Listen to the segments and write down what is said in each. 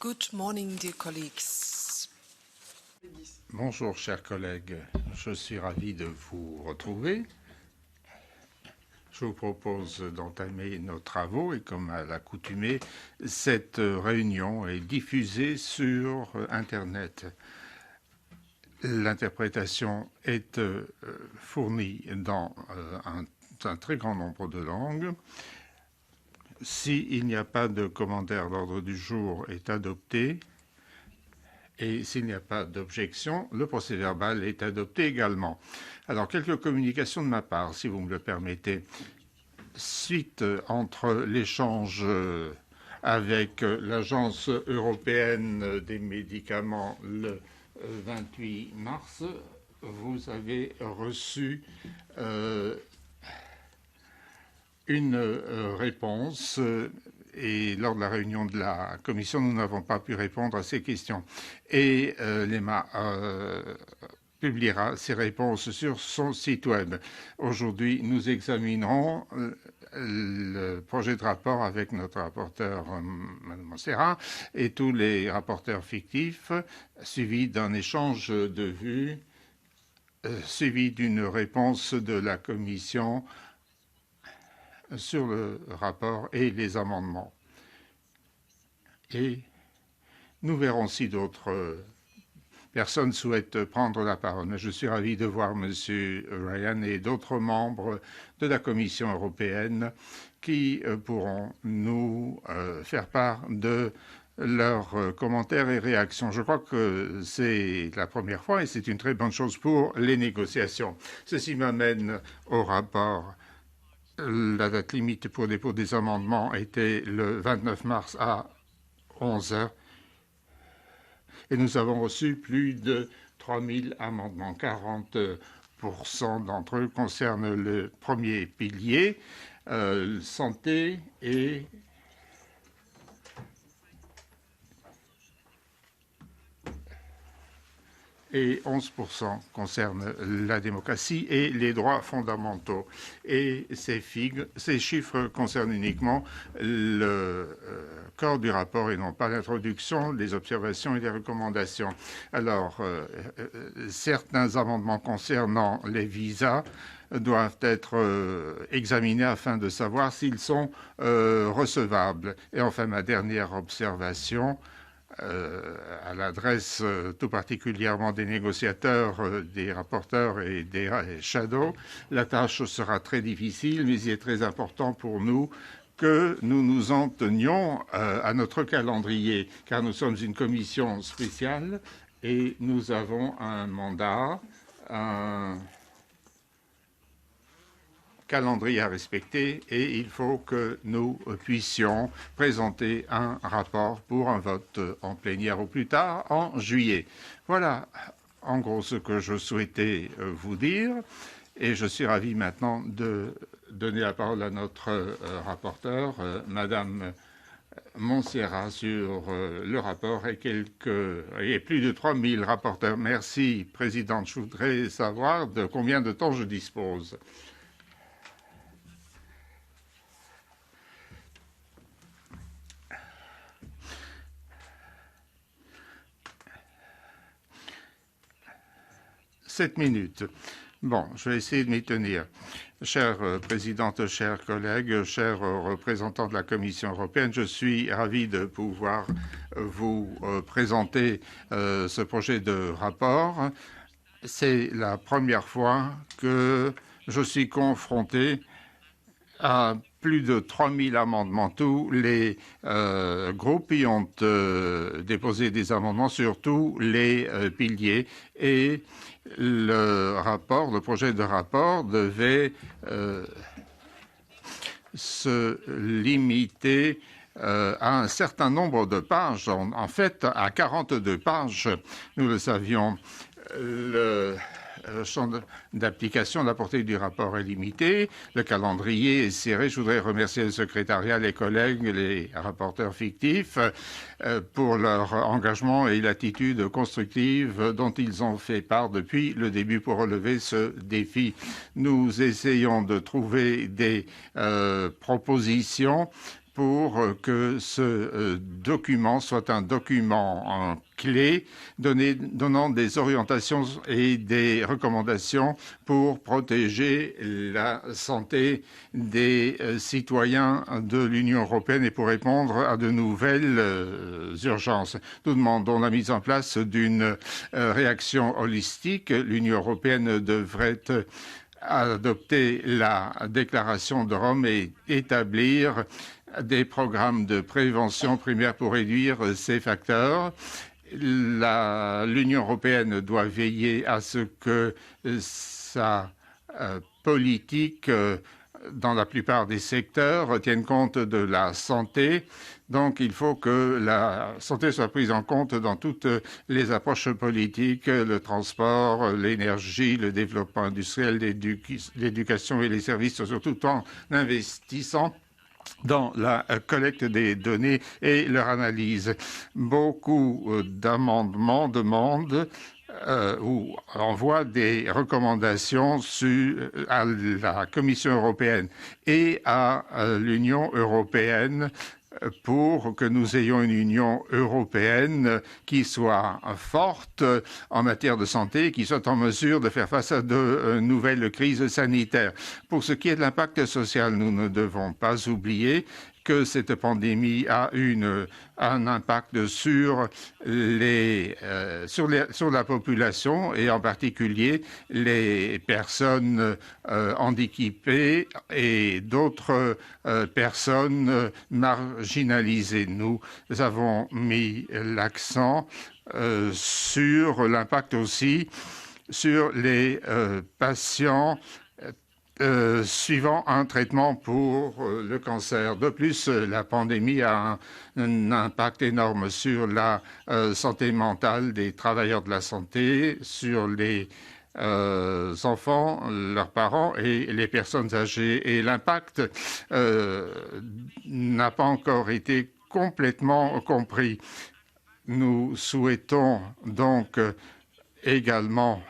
Good morning, dear colleagues. Bonjour, chers collègues. Je suis ravi de vous retrouver. Je vous propose d'entamer nos travaux et, comme à l'accoutumée, cette réunion est diffusée sur Internet. L'interprétation est fournie dans un très grand nombre de langues. S'il n'y a pas de commentaire, l'ordre du jour est adopté. Et s'il n'y a pas d'objection, le procès-verbal est adopté également. Alors, quelques communications de ma part, si vous me le permettez. Suite entre l'échange avec l'Agence européenne des médicaments le 28 mars, vous avez reçu une réponse et lors de la réunion de la commission, nous n'avons pas pu répondre à ces questions. Et l'EMA publiera ces réponses sur son site web. Aujourd'hui, nous examinerons le projet de rapport avec notre rapporteur, Mme Montserrat, et tous les rapporteurs fictifs, suivi d'un échange de vues, suivi d'une réponse de la commission sur le rapport et les amendements. Et nous verrons si d'autres personnes souhaitent prendre la parole. Mais je suis ravi de voir M. Ryan et d'autres membres de la Commission européenne qui pourront nous faire part de leurs commentaires et réactions. Je crois que c'est la première fois et c'est une très bonne chose pour les négociations. Ceci m'amène au rapport. La date limite pour dépôt des amendements était le 29 mars à 11 heures. Et nous avons reçu plus de 3000 amendements. 40% d'entre eux concernent le premier pilier, santé et 11% concernent la démocratie et les droits fondamentaux. Et ces chiffres concernent uniquement le corps du rapport et non pas l'introduction, les observations et les recommandations. Alors, certains amendements concernant les visas doivent être examinés afin de savoir s'ils sont recevables. Et enfin, ma dernière observation, à l'adresse tout particulièrement des négociateurs, des rapporteurs et des shadows. La tâche sera très difficile, mais il est très important pour nous que nous nous en tenions à notre calendrier, car nous sommes une commission spéciale et nous avons un mandat, un calendrier à respecter et il faut que nous puissions présenter un rapport pour un vote en plénière au plus tard en juillet. Voilà en gros ce que je souhaitais vous dire et je suis ravi maintenant de donner la parole à notre rapporteur, Madame Montserrat, sur le rapport et plus de 3000 rapporteurs. Merci, Présidente. Je voudrais savoir de combien de temps je dispose. Sept minutes. Bon, je vais essayer de m'y tenir. Chère Présidente, chers collègues, chers représentants de la Commission européenne, je suis ravi de pouvoir vous présenter ce projet de rapport. C'est la première fois que je suis confronté à plus de 3000 amendements. Tous les groupes y ont déposé des amendements sur tous les piliers et le projet de rapport devait se limiter à un certain nombre de pages, en fait à 42 pages. Nous le savions. Le champ d'application de la portée du rapport est limité. Le calendrier est serré. Je voudrais remercier le secrétariat, les collègues, les rapporteurs fictifs pour leur engagement et l'attitude constructive dont ils ont fait part depuis le début pour relever ce défi. Nous essayons de trouver des propositions pour que ce document soit un document clé donnant des orientations et des recommandations pour protéger la santé des citoyens de l'Union européenne et pour répondre à de nouvelles urgences. Nous demandons la mise en place d'une réaction holistique. L'Union européenne devrait adopter la déclaration de Rome et établir des programmes de prévention primaire pour réduire ces facteurs. L'Union européenne doit veiller à ce que sa politique dans la plupart des secteurs tienne compte de la santé. Donc, il faut que la santé soit prise en compte dans toutes les approches politiques, le transport, l'énergie, le développement industriel, l'éducation et les services, surtout en investissant dans la collecte des données et leur analyse. Beaucoup d'amendements demandent ou envoie des recommandations à la Commission européenne et à l'Union européenne pour que nous ayons une Union européenne qui soit forte en matière de santé, qui soit en mesure de faire face à de nouvelles crises sanitaires. Pour ce qui est de l'impact social, nous ne devons pas oublier que cette pandémie a un impact sur la population et en particulier les personnes handicapées et d'autres personnes marginalisées. Nous avons mis l'accent sur l'impact aussi sur les patients suivant un traitement pour le cancer. De plus, la pandémie a un impact énorme sur la santé mentale des travailleurs de la santé, sur les enfants, leurs parents et les personnes âgées. Et l'impact n'a pas encore été complètement compris. Nous souhaitons donc également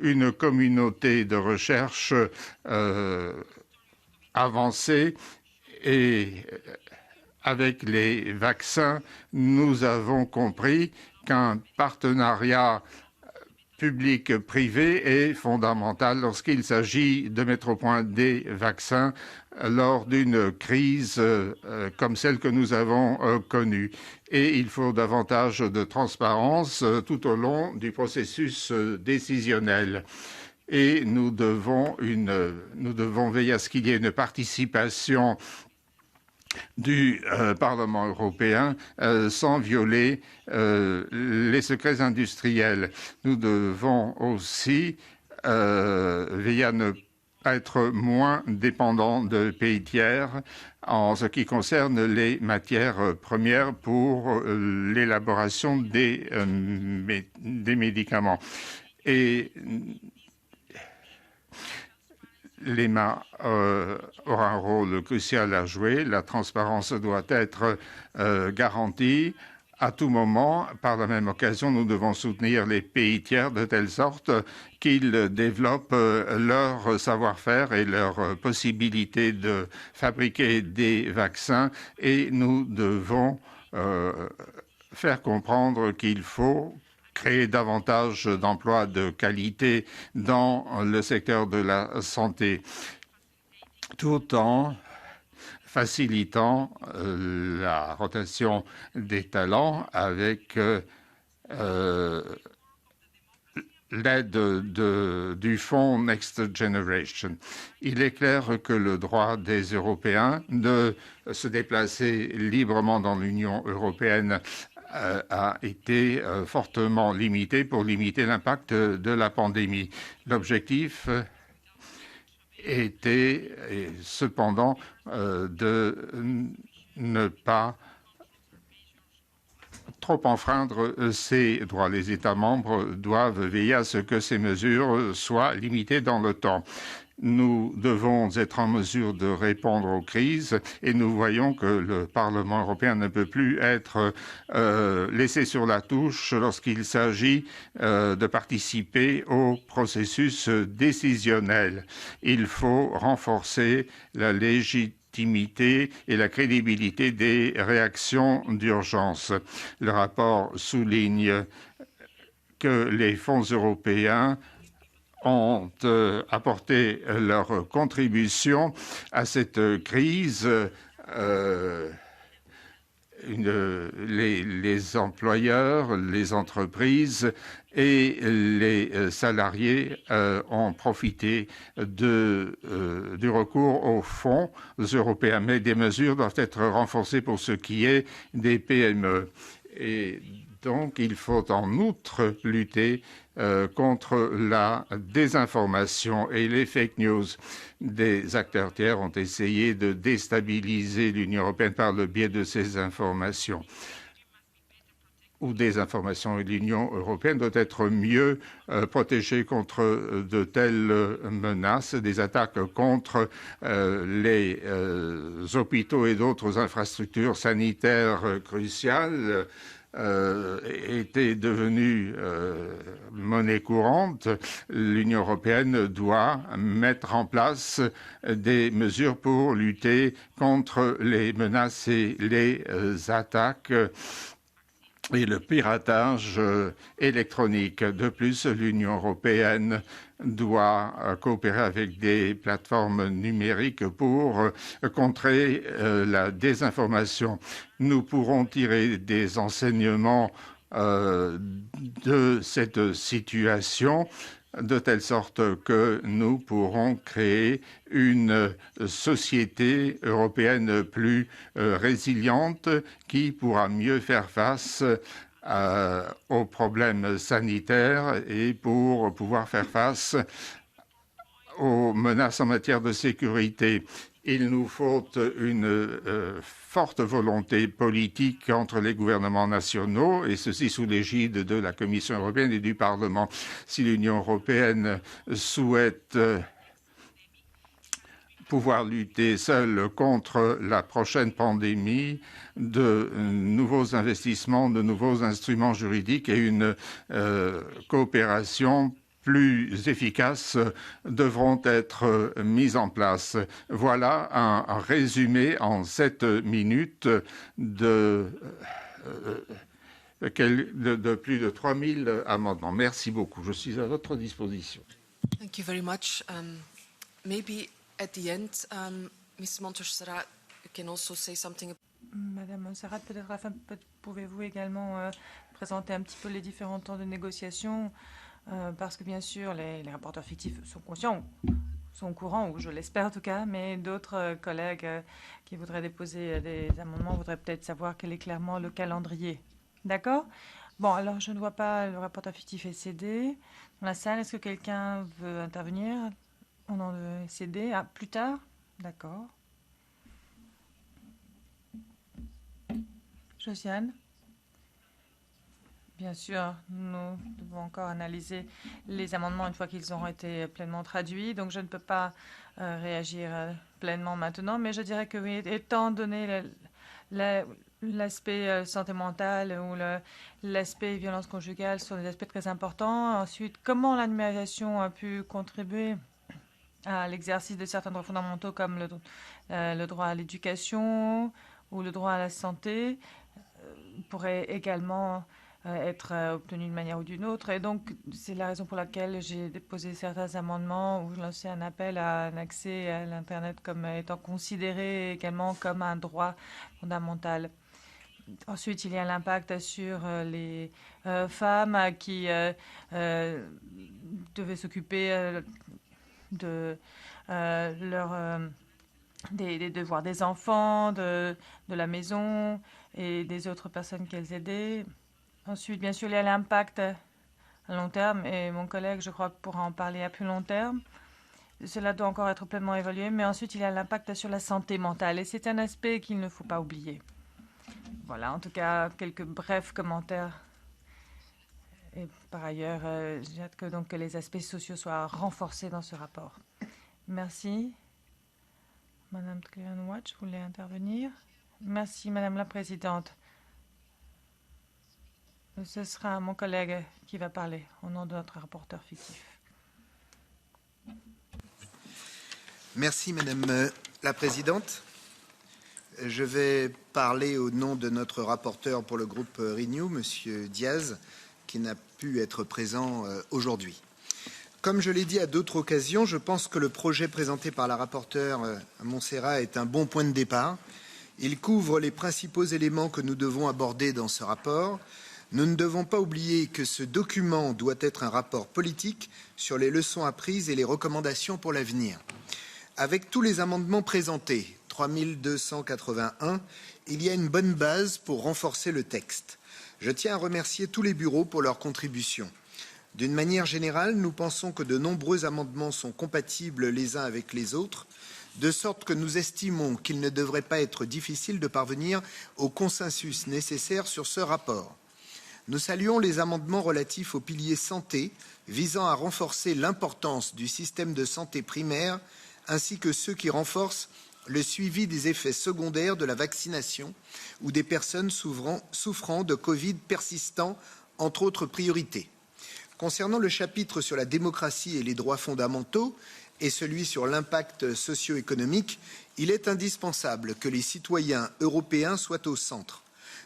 une communauté de recherche avancée et avec les vaccins, nous avons compris qu'un partenariat public-privé est fondamental lorsqu'il s'agit de mettre au point des vaccins lors d'une crise comme celle que nous avons connue. Et il faut davantage de transparence tout au long du processus décisionnel. Et nous devons veiller à ce qu'il y ait une participation du Parlement européen sans violer les secrets industriels. Nous devons aussi veiller à ne pas être moins dépendants de pays tiers en ce qui concerne les matières premières pour l'élaboration des médicaments. Et l'EMA aura un rôle crucial à jouer. La transparence doit être garantie à tout moment. Par la même occasion, nous devons soutenir les pays tiers de telle sorte qu'ils développent leur savoir-faire et leur possibilité de fabriquer des vaccins. Et nous devons faire comprendre qu'il faut créer davantage d'emplois de qualité dans le secteur de la santé, tout en facilitant la rotation des talents avec l'aide du fonds Next Generation. Il est clair que le droit des Européens de se déplacer librement dans l'Union européenne a été fortement limité pour limiter l'impact de la pandémie. L'objectif était cependant de ne pas trop enfreindre ces droits. Les États membres doivent veiller à ce que ces mesures soient limitées dans le temps. Nous devons être en mesure de répondre aux crises et nous voyons que le Parlement européen ne peut plus être laissé sur la touche lorsqu'il s'agit de participer au processus décisionnel. Il faut renforcer la légitimité légitimité et la crédibilité des réactions d'urgence. Le rapport souligne que les fonds européens ont apporté leur contribution à cette crise. Les employeurs, les entreprises et les salariés ont profité du recours aux fonds européens. Mais des mesures doivent être renforcées pour ce qui est des PME. Et donc, il faut en outre lutter contre la désinformation et les fake news. Des acteurs tiers ont essayé de déstabiliser l'Union européenne par le biais de ces informations ou des informations. L'Union européenne doit être mieux protégée contre de telles menaces, des attaques contre les hôpitaux et d'autres infrastructures sanitaires cruciales. Était devenue monnaie courante, l'Union européenne doit mettre en place des mesures pour lutter contre les menaces et les attaques et le piratage électronique. De plus, l'Union européenne doit coopérer avec des plateformes numériques pour contrer la désinformation. Nous pourrons tirer des enseignements de cette situation de telle sorte que nous pourrons créer une société européenne plus résiliente qui pourra mieux faire face aux problèmes sanitaires et pour pouvoir faire face aux menaces en matière de sécurité. Il nous faut une forte volonté politique entre les gouvernements nationaux, et ceci sous l'égide de la Commission européenne et du Parlement. Si l'Union européenne souhaite pouvoir lutter seule contre la prochaine pandémie, de nouveaux investissements, de nouveaux instruments juridiques et une coopération plus efficaces devront être mises en place. Voilà un résumé en 7 minutes de plus de 3000 amendements. Merci beaucoup. Je suis à votre disposition. Thank you very much. Maybe at the end, Ms. Montserrat, you can also say something. Madame Montserrat, peut-être à la fin, pouvez-vous également présenter un petit peu les différents temps de négociation parce que bien sûr, les rapporteurs fictifs sont conscients, sont au courant, ou je l'espère en tout cas, mais d'autres collègues qui voudraient déposer des amendements voudraient peut-être savoir quel est clairement le calendrier. D'accord? Bon, alors je ne vois pas le rapporteur fictif SCD dans la salle. Est-ce que quelqu'un veut intervenir au nom de SCD? Ah, plus tard? D'accord. Josiane? Bien sûr, nous devons encore analyser les amendements une fois qu'ils auront été pleinement traduits. Donc, je ne peux pas réagir pleinement maintenant, mais je dirais que oui, étant donné l'aspect santé mentale ou l'aspect violence conjugale sont des aspects très importants. Ensuite, comment la numérisation a pu contribuer à l'exercice de certains droits fondamentaux comme le droit à l'éducation ou le droit à la santé pourrait également être obtenu d'une manière ou d'une autre. Et donc, c'est la raison pour laquelle j'ai déposé certains amendements où je lançais un appel à un accès à l'Internet comme étant considéré également comme un droit fondamental. Ensuite, il y a l'impact sur les femmes qui devaient s'occuper de des devoirs des enfants, de la maison et des autres personnes qu'elles aidaient. Ensuite, bien sûr, il y a l'impact à long terme, et mon collègue, je crois, pourra en parler à plus long terme. Cela doit encore être pleinement évalué, mais ensuite, il y a l'impact sur la santé mentale, et c'est un aspect qu'il ne faut pas oublier. Voilà, en tout cas, quelques brefs commentaires. Et par ailleurs, j'ai hâte que les aspects sociaux soient renforcés dans ce rapport. Merci. Madame Tcleven-Watch, vous voulez intervenir? Merci, Madame la Présidente. Ce sera mon collègue qui va parler au nom de notre rapporteur fictif. Merci, Madame la Présidente. Je vais parler au nom de notre rapporteur pour le groupe Renew, M. Diaz, qui n'a pu être présent aujourd'hui. Comme je l'ai dit à d'autres occasions, je pense que le projet présenté par la rapporteure Montserrat est un bon point de départ. Il couvre les principaux éléments que nous devons aborder dans ce rapport. Nous ne devons pas oublier que ce document doit être un rapport politique sur les leçons apprises et les recommandations pour l'avenir. Avec tous les amendements présentés, 3281, il y a une bonne base pour renforcer le texte. Je tiens à remercier tous les bureaux pour leur contribution. D'une manière générale, nous pensons que de nombreux amendements sont compatibles les uns avec les autres, de sorte que nous estimons qu'il ne devrait pas être difficile de parvenir au consensus nécessaire sur ce rapport. Nous saluons les amendements relatifs au pilier santé, visant à renforcer l'importance du système de santé primaire, ainsi que ceux qui renforcent le suivi des effets secondaires de la vaccination ou des personnes souffrant de Covid persistant, entre autres priorités. Concernant le chapitre sur la démocratie et les droits fondamentaux et celui sur l'impact socio-économique, il est indispensable que les citoyens européens soient au centre.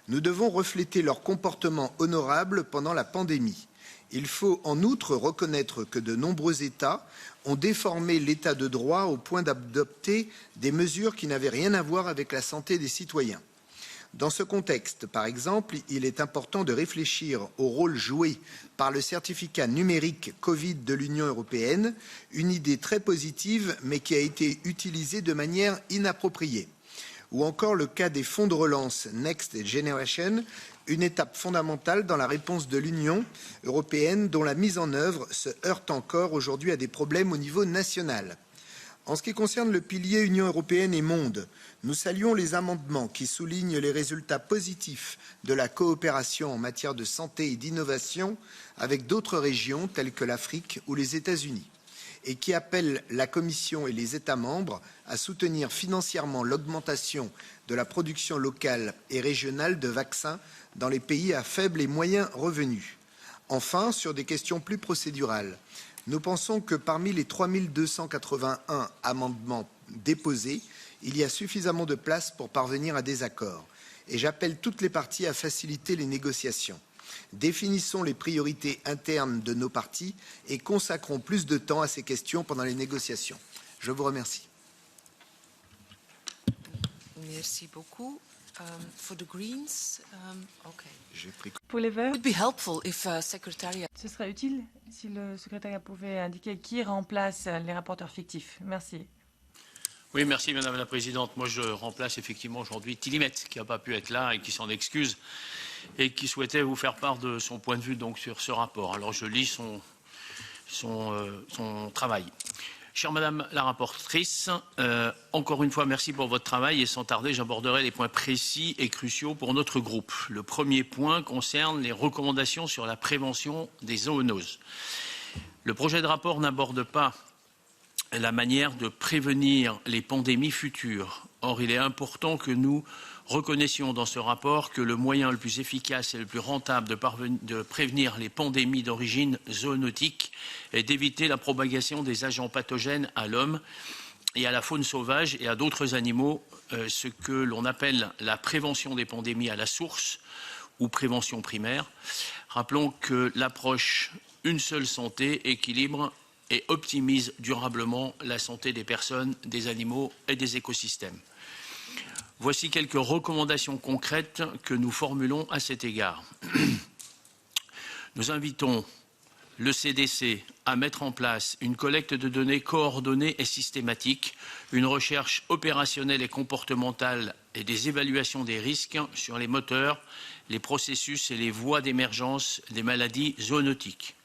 Nous devons refléter leur comportement honorable pendant la pandémie. Il faut en outre reconnaître que de nombreux États ont déformé l'état de droit au point d'adopter des mesures qui n'avaient rien à voir avec la santé des citoyens. Dans ce contexte, par exemple, il est important de réfléchir au rôle joué par le certificat numérique Covid de l'Union européenne, une idée très positive mais qui a été utilisée de manière inappropriée. Ou encore le cas des fonds de relance Next Generation, une étape fondamentale dans la réponse de l'Union européenne dont la mise en œuvre se heurte encore aujourd'hui à des problèmes au niveau national. En ce qui concerne le pilier Union européenne et monde, nous saluons les amendements qui soulignent les résultats positifs de la coopération en matière de santé et d'innovation avec d'autres régions telles que l'Afrique ou les États-Unis et qui appellent la Commission et les États membres à soutenir financièrement l'augmentation de la production locale et régionale de vaccins dans les pays à faible et moyen revenus. Enfin, sur des questions plus procédurales, nous pensons que parmi les 3281 amendements déposés, il y a suffisamment de place pour parvenir à des accords. Et j'appelle toutes les parties à faciliter les négociations. Définissons les priorités internes de nos partis et consacrons plus de temps à ces questions pendant les négociations. Je vous remercie. Merci beaucoup. For the Greens, okay. Pour les Verts, It would be helpful if Secretariat. ce serait utile si le secrétariat pouvait indiquer qui remplace les rapporteurs fictifs. Merci. Oui, merci Madame la Présidente. Moi, je remplace effectivement aujourd'hui Tilimet, qui n'a pas pu être là et qui s'en excuse et qui souhaitait vous faire part de son point de vue donc sur ce rapport. Alors, je lis son travail. Chère Madame la rapporteure, encore une fois, merci pour votre travail et sans tarder, j'aborderai les points précis et cruciaux pour notre groupe. Le premier point concerne les recommandations sur la prévention des zoonoses. Le projet de rapport n'aborde pas la manière de prévenir les pandémies futures. Or, il est important que nous reconnaissions dans ce rapport que le moyen le plus efficace et le plus rentable de prévenir les pandémies d'origine zoonotique est d'éviter la propagation des agents pathogènes à l'homme et à la faune sauvage et à d'autres animaux, ce que l'on appelle la prévention des pandémies à la source ou prévention primaire. Rappelons que l'approche une seule santé équilibre et optimise durablement la santé des personnes, des animaux et des écosystèmes. Voici quelques recommandations concrètes que nous formulons à cet égard. Nous invitons le CDC à mettre en place une collecte de données coordonnée et systématique, une recherche opérationnelle et comportementale et des évaluations des risques sur les moteurs, les processus et les voies d'émergence des maladies zoonotiques.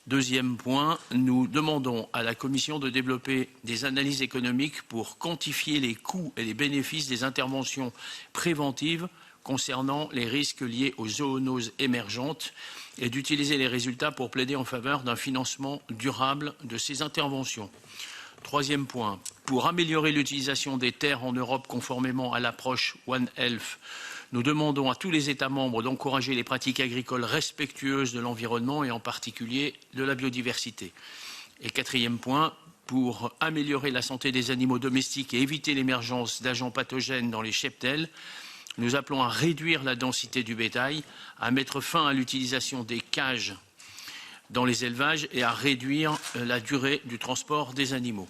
Deuxième point, nous demandons à la Commission de développer des analyses économiques pour quantifier les coûts et les bénéfices des interventions préventives concernant les risques liés aux zoonoses émergentes et d'utiliser les résultats pour plaider en faveur d'un financement durable de ces interventions. Troisième point, pour améliorer l'utilisation des terres en Europe conformément à l'approche One Health, nous demandons à tous les États membres d'encourager les pratiques agricoles respectueuses de l'environnement et en particulier de la biodiversité. Et quatrième point, pour améliorer la santé des animaux domestiques et éviter l'émergence d'agents pathogènes dans les cheptels, nous appelons à réduire la densité du bétail, à mettre fin à l'utilisation des cages dans les élevages et à réduire la durée du transport des animaux.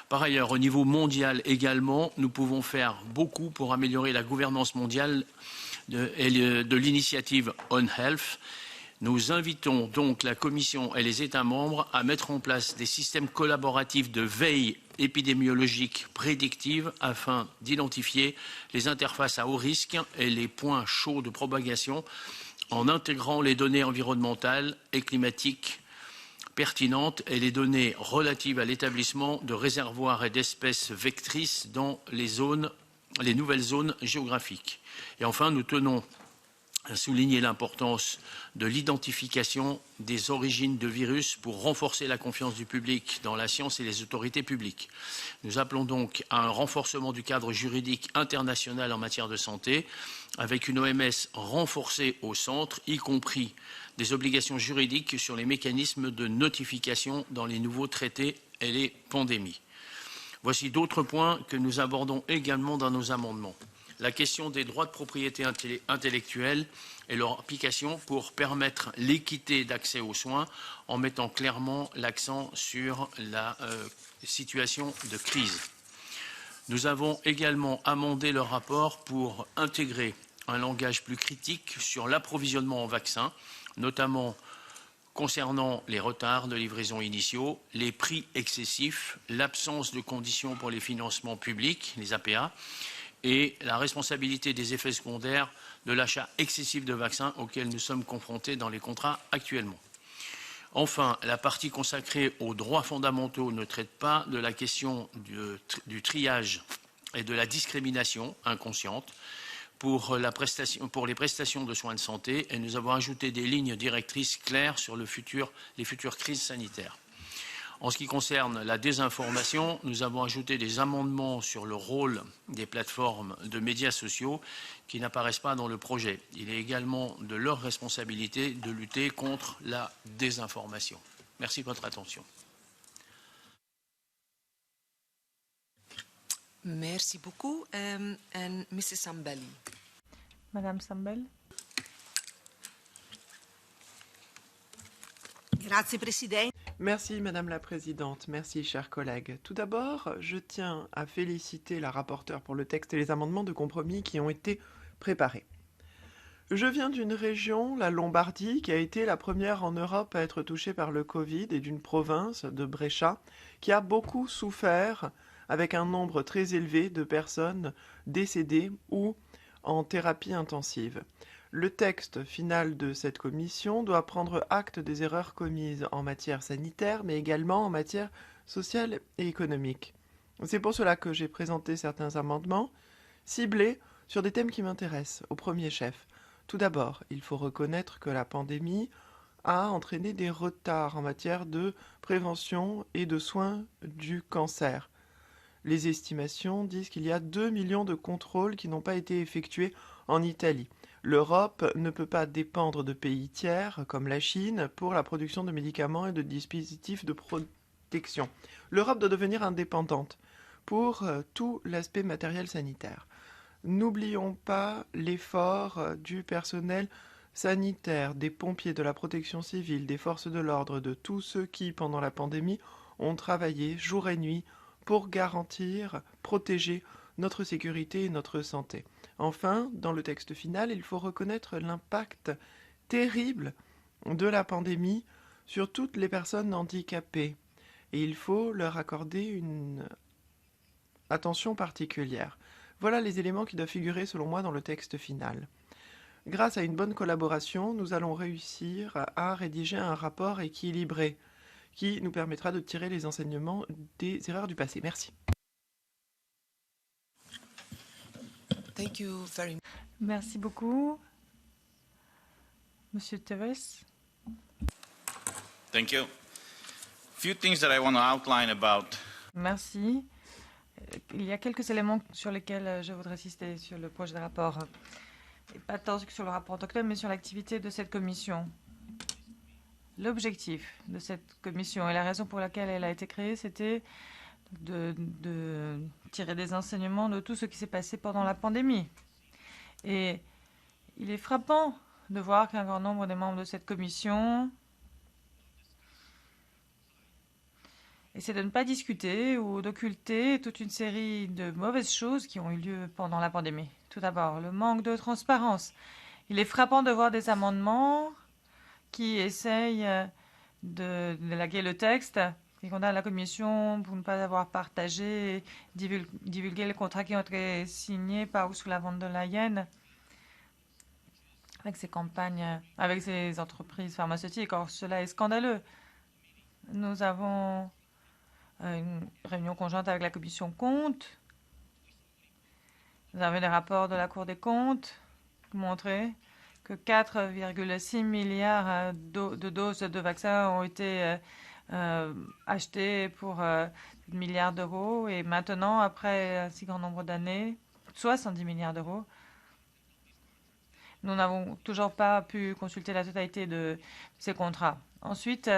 Par ailleurs, au niveau mondial également, nous pouvons faire beaucoup pour améliorer la gouvernance mondiale de l'initiative On Health. Nous invitons donc la Commission et les États membres à mettre en place des systèmes collaboratifs de veille épidémiologique prédictive afin d'identifier les interfaces à haut risque et les points chauds de propagation en intégrant les données environnementales et climatiques pertinentes et les données relatives à l'établissement de réservoirs et d'espèces vectrices dans les nouvelles zones géographiques. Et enfin, nous tenons à souligner l'importance de l'identification des origines de virus pour renforcer la confiance du public dans la science et les autorités publiques. Nous appelons donc à un renforcement du cadre juridique international en matière de santé, avec une OMS renforcée au centre, y compris des obligations juridiques sur les mécanismes de notification dans les nouveaux traités et les pandémies. Voici d'autres points que nous abordons également dans nos amendements. La question des droits de propriété intellectuelle et leur application pour permettre l'équité d'accès aux soins en mettant clairement l'accent sur la situation de crise. Nous avons également amendé le rapport pour intégrer un langage plus critique sur l'approvisionnement en vaccins, notamment concernant les retards de livraison initiaux, les prix excessifs, l'absence de conditions pour les financements publics, les APA, et la responsabilité des effets secondaires de l'achat excessif de vaccins auxquels nous sommes confrontés dans les contrats actuellement. Enfin, la partie consacrée aux droits fondamentaux ne traite pas de la question du triage et de la discrimination inconsciente pour les prestations de soins de santé et nous avons ajouté des lignes directrices claires sur les futures crises sanitaires. En ce qui concerne la désinformation, nous avons ajouté des amendements sur le rôle des plateformes de médias sociaux qui n'apparaissent pas dans le projet. Il est également de leur responsabilité de lutter contre la désinformation. Merci de votre attention. Merci beaucoup. And Mrs. Sambelli. Madame Sambel. Grazie, Presidente. Merci Madame la Présidente, merci chers collègues. Tout d'abord, je tiens à féliciter la rapporteure pour le texte et les amendements de compromis qui ont été préparés. Je viens d'une région, la Lombardie, qui a été la première en Europe à être touchée par le Covid et d'une province de Brescia qui a beaucoup souffert avec un nombre très élevé de personnes décédées ou en thérapie intensive. Le texte final de cette commission doit prendre acte des erreurs commises en matière sanitaire, mais également en matière sociale et économique. C'est pour cela que j'ai présenté certains amendements ciblés sur des thèmes qui m'intéressent, au premier chef. Tout d'abord, il faut reconnaître que la pandémie a entraîné des retards en matière de prévention et de soins du cancer. Les estimations disent qu'il y a 2 millions de contrôles qui n'ont pas été effectués en Italie. L'Europe ne peut pas dépendre de pays tiers, comme la Chine, pour la production de médicaments et de dispositifs de protection. L'Europe doit devenir indépendante pour tout l'aspect matériel sanitaire. N'oublions pas l'effort du personnel sanitaire, des pompiers, de la protection civile, des forces de l'ordre, de tous ceux qui, pendant la pandémie, ont travaillé jour et nuit pour garantir, protéger notre sécurité et notre santé. Enfin, dans le texte final, il faut reconnaître l'impact terrible de la pandémie sur toutes les personnes handicapées. Et il faut leur accorder une attention particulière. Voilà les éléments qui doivent figurer, selon moi, dans le texte final. Grâce à une bonne collaboration, nous allons réussir à rédiger un rapport équilibré qui nous permettra de tirer les enseignements des erreurs du passé. Merci. Thank you very much. Merci beaucoup. Monsieur Tevez. Thank you. Few things that I want to outline about. Merci. Il y a quelques éléments sur lesquels je voudrais insister sur le projet de rapport. Et pas tant sur le rapport d'octobre, mais sur l'activité de cette commission. L'objectif de cette commission et la raison pour laquelle elle a été créée, c'était de tirer des enseignements de tout ce qui s'est passé pendant la pandémie. Et il est frappant de voir qu'un grand nombre des membres de cette commission essaient de ne pas discuter ou d'occulter toute une série de mauvaises choses qui ont eu lieu pendant la pandémie. Tout d'abord, le manque de transparence. Il est frappant de voir des amendements qui essayent de laguer le texte et condamnent la Commission pour ne pas avoir partagé et divulgué les contrats qui ont été signés par Ursula von der Leyen avec ces campagnes, avec ces entreprises pharmaceutiques. Or, cela est scandaleux. Nous avons une réunion conjointe avec la Commission Comptes. Nous avons des rapports de la Cour des comptes qui montraient que 4,6 milliards de doses de vaccins ont été achetées pour milliards d'euros. Et maintenant, après un si grand nombre d'années, 70 milliards d'euros, nous n'avons toujours pas pu consulter la totalité de ces contrats. Ensuite,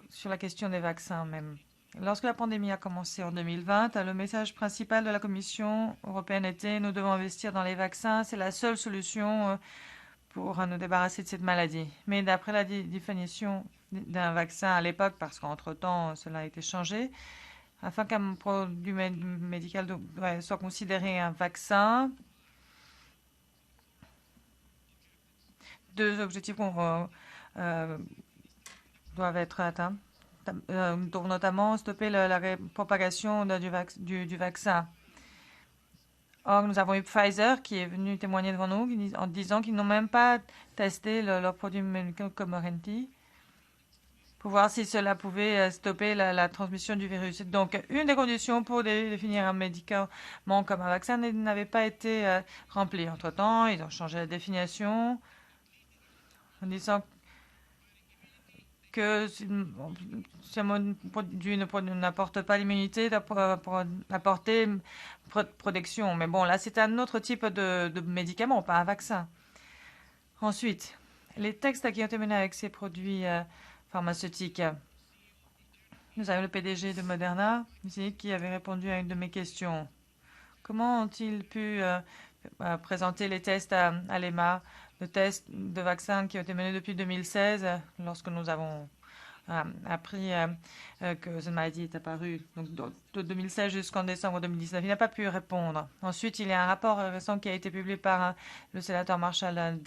sur la question des vaccins même. Lorsque la pandémie a commencé en 2020, le message principal de la Commission européenne était « Nous devons investir dans les vaccins, c'est la seule solution pour nous débarrasser de cette maladie ». Mais d'après la définition d'un vaccin à l'époque, parce qu'entre-temps, cela a été changé, afin qu'un produit médical soit considéré un vaccin, deux objectifs doivent être atteints, dont notamment stopper la propagation du vaccin. Or, nous avons eu Pfizer qui est venu témoigner devant nous en disant qu'ils n'ont même pas testé leur produit médical Comirnaty pour voir si cela pouvait stopper la transmission du virus. Donc, une des conditions pour définir un médicament comme un vaccin n'avait pas été remplie. Entre-temps, ils ont changé la définition en disant que si un produit n'apporte pas l'immunité, pour apporter protection. Mais bon, là, c'est un autre type de médicament, pas un vaccin. Ensuite, les textes qui ont été menés avec ces produits pharmaceutiques. Nous avons le PDG de Moderna ici, qui avait répondu à une de mes questions. Comment ont-ils pu présenter les tests à l'EMA, les tests de vaccins qui ont été menés depuis 2016, lorsque nous avons appris que cette maladie est apparue, donc de 2016 jusqu'en décembre 2019. Il n'a pas pu répondre. Ensuite, il y a un rapport récent qui a été publié par le sénateur Marshall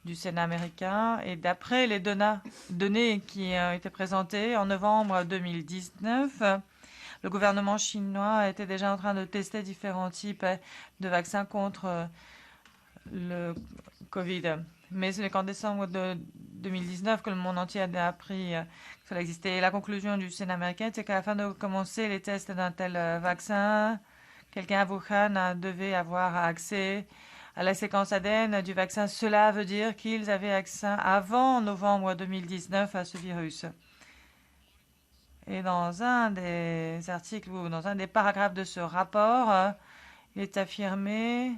du Sénat américain. Et d'après les données qui ont été présentées en novembre 2019, le gouvernement chinois était déjà en train de tester différents types de vaccins contre le Covid. Mais ce n'est qu'en décembre 2019 que le monde entier a appris que cela existait. Et la conclusion du Sénat américain, c'est qu'à la fin de commencer les tests d'un tel vaccin, quelqu'un à Wuhan devait avoir accès à la séquence ADN du vaccin. Cela veut dire qu'ils avaient accès avant novembre 2019 à ce virus. Et dans un des articles ou dans un des paragraphes de ce rapport, il est affirmé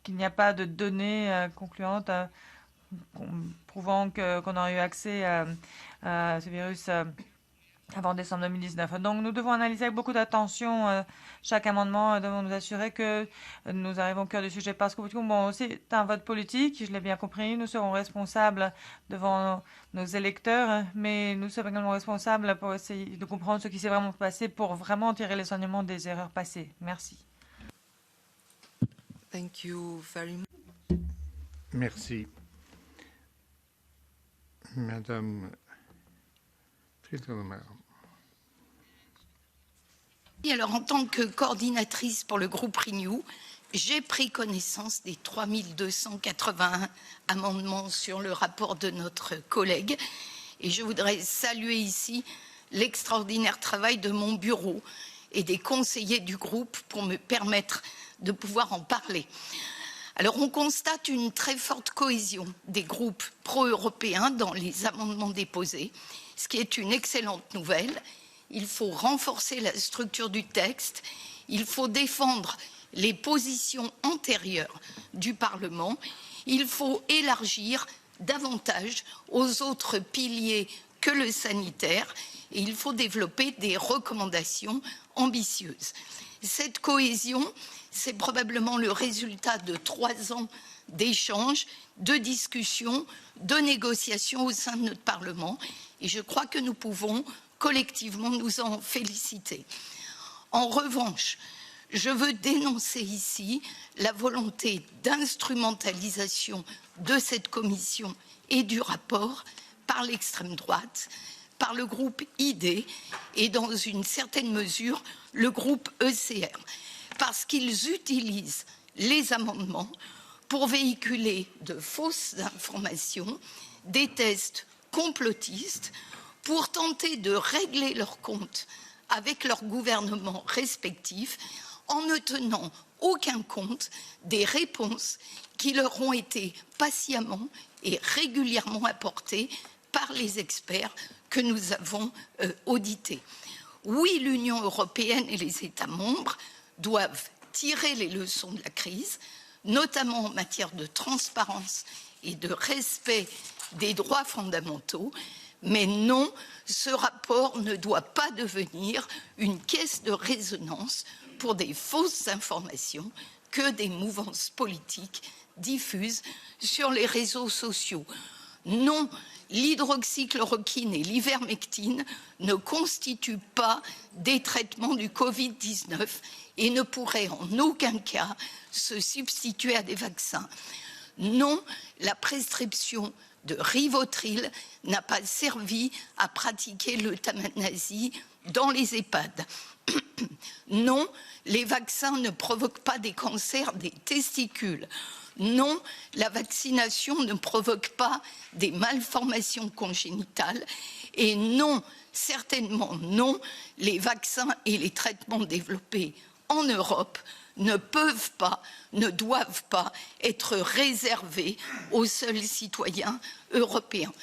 qu'il n'y a pas de données concluantes prouvant qu'on aurait eu accès à ce virus avant décembre 2019. Donc nous devons analyser avec beaucoup d'attention chaque amendement et devons nous assurer que nous arrivons au cœur du sujet. Parce que bon, c'est un vote politique, je l'ai bien compris, nous serons responsables devant nos électeurs, mais nous sommes également responsables pour essayer de comprendre ce qui s'est vraiment passé pour vraiment tirer les enseignements des erreurs passées. Merci. Thank you very much. Merci. Madame Filtermeyer. Et alors, en tant que coordinatrice pour le groupe Renew, j'ai pris connaissance des 3281 amendements sur le rapport de notre collègue. Et je voudrais saluer ici l'extraordinaire travail de mon bureau et des conseillers du groupe pour me permettre de pouvoir en parler. Alors, on constate une très forte cohésion des groupes pro-européens dans les amendements déposés, ce qui est une excellente nouvelle. Il faut renforcer la structure du texte, il faut défendre les positions antérieures du Parlement, il faut élargir davantage aux autres piliers que le sanitaire et il faut développer des recommandations ambitieuses. Cette cohésion, c'est probablement le résultat de 3 ans d'échanges, de discussions, de négociations au sein de notre Parlement et je crois que nous pouvons collectivement nous en féliciter. En revanche, je veux dénoncer ici la volonté d'instrumentalisation de cette commission et du rapport par l'extrême droite, par le groupe ID et dans une certaine mesure le groupe ECR, parce qu'ils utilisent les amendements pour véhiculer de fausses informations, des tests complotistes, pour tenter de régler leurs comptes avec leurs gouvernements respectifs en ne tenant aucun compte des réponses qui leur ont été patiemment et régulièrement apportées par les experts que nous avons audités. Oui, l'Union européenne et les États membres doivent tirer les leçons de la crise, notamment en matière de transparence et de respect des droits fondamentaux, mais non, ce rapport ne doit pas devenir une caisse de résonance pour des fausses informations que des mouvances politiques diffusent sur les réseaux sociaux. Non, l'hydroxychloroquine et l'ivermectine ne constituent pas des traitements du Covid-19 et ne pourraient en aucun cas se substituer à des vaccins. Non, la prescription de Rivotril n'a pas servi à pratiquer l'euthanasie dans les EHPAD. Non, les vaccins ne provoquent pas des cancers des testicules. Non, la vaccination ne provoque pas des malformations congénitales. Et non, certainement non, les vaccins et les traitements développés en Europe ne peuvent pas, ne doivent pas être réservés aux seuls citoyens européens.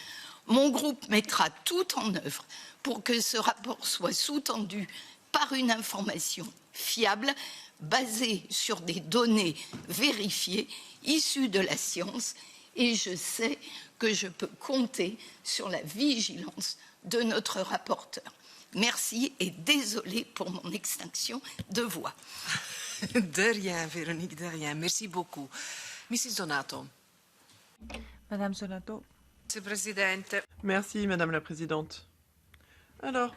Mon groupe mettra tout en œuvre pour que ce rapport soit sous-tendu par une information fiable, basée sur des données vérifiées, issues de la science, et je sais que je peux compter sur la vigilance de notre rapporteur. Merci et désolé pour mon extinction de voix. De rien, Véronique, de rien. Merci beaucoup. Mrs. Donato. Madame Donato. Monsieur le Président. Merci, Madame la Présidente. Alors,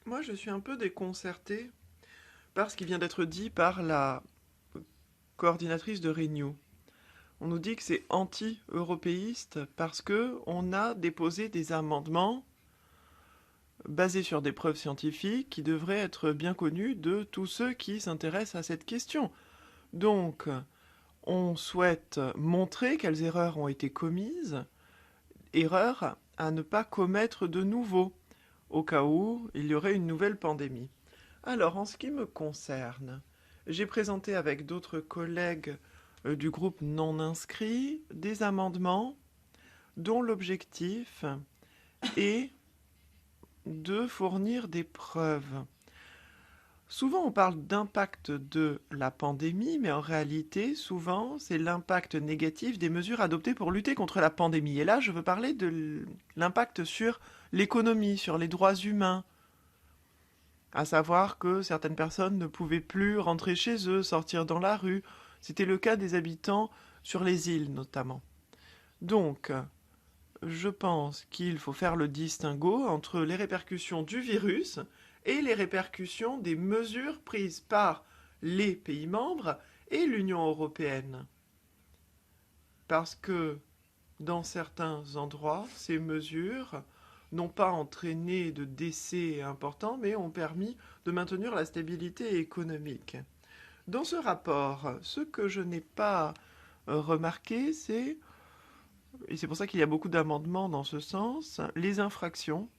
moi, je suis un peu déconcertée par ce qui vient d'être dit par la coordinatrice de Renew. On nous dit que c'est anti-européiste parce qu'on a déposé des amendements basés sur des preuves scientifiques qui devraient être bien connues de tous ceux qui s'intéressent à cette question. Donc, on souhaite montrer quelles erreurs ont été commises, erreurs à ne pas commettre de nouveau, au cas où il y aurait une nouvelle pandémie. Alors, en ce qui me concerne, j'ai présenté avec d'autres collègues du groupe non inscrit des amendements dont l'objectif est de fournir des preuves. Souvent, on parle d'impact de la pandémie, mais en réalité, souvent, c'est l'impact négatif des mesures adoptées pour lutter contre la pandémie. Et là, je veux parler de l'impact sur l'économie, sur les droits humains, à savoir que certaines personnes ne pouvaient plus rentrer chez eux, sortir dans la rue. C'était le cas des habitants sur les îles, notamment. Donc, je pense qu'il faut faire le distinguo entre les répercussions du virus et les répercussions des mesures prises par les pays membres et l'Union européenne. Parce que, dans certains endroits, ces mesures n'ont pas entraîné de décès importants, mais ont permis de maintenir la stabilité économique. Dans ce rapport, ce que je n'ai pas remarqué, c'est, et c'est pour ça qu'il y a beaucoup d'amendements dans ce sens, les infractions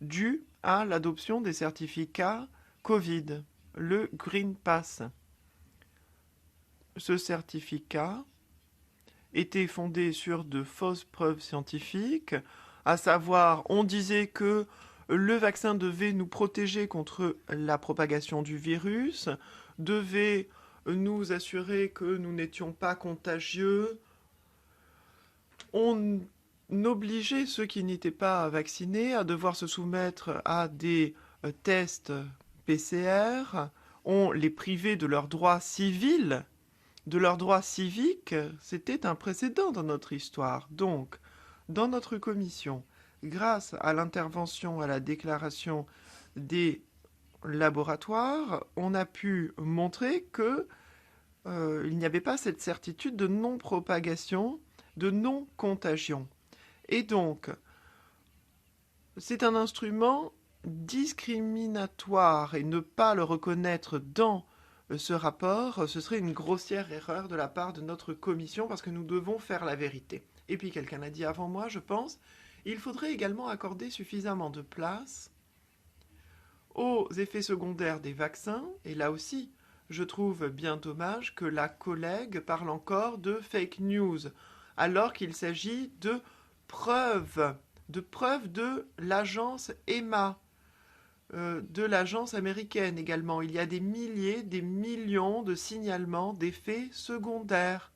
dues à l'adoption des certificats Covid, le Green Pass. Ce certificat était fondé sur de fausses preuves scientifiques, à savoir, on disait que le vaccin devait nous protéger contre la propagation du virus, devait nous assurer que nous n'étions pas contagieux, on obligeait ceux qui n'étaient pas vaccinés à devoir se soumettre à des tests PCR, on les privait de leurs droits civils, de leurs droits civiques. C'était un précédent dans notre histoire. Donc, dans notre commission, grâce à l'intervention, à la déclaration des laboratoires, on a pu montrer que il n'y avait pas cette certitude de non-propagation, de non-contagion. Et donc, c'est un instrument discriminatoire et ne pas le reconnaître dans ce rapport, ce serait une grossière erreur de la part de notre commission parce que nous devons faire la vérité. Et puis quelqu'un l'a dit avant moi, je pense, il faudrait également accorder suffisamment de place aux effets secondaires des vaccins. Et là aussi, je trouve bien dommage que la collègue parle encore de fake news, alors qu'il s'agit de preuves de l'agence EMA, de l'agence américaine également. Il y a des milliers, des millions de signalements d'effets secondaires,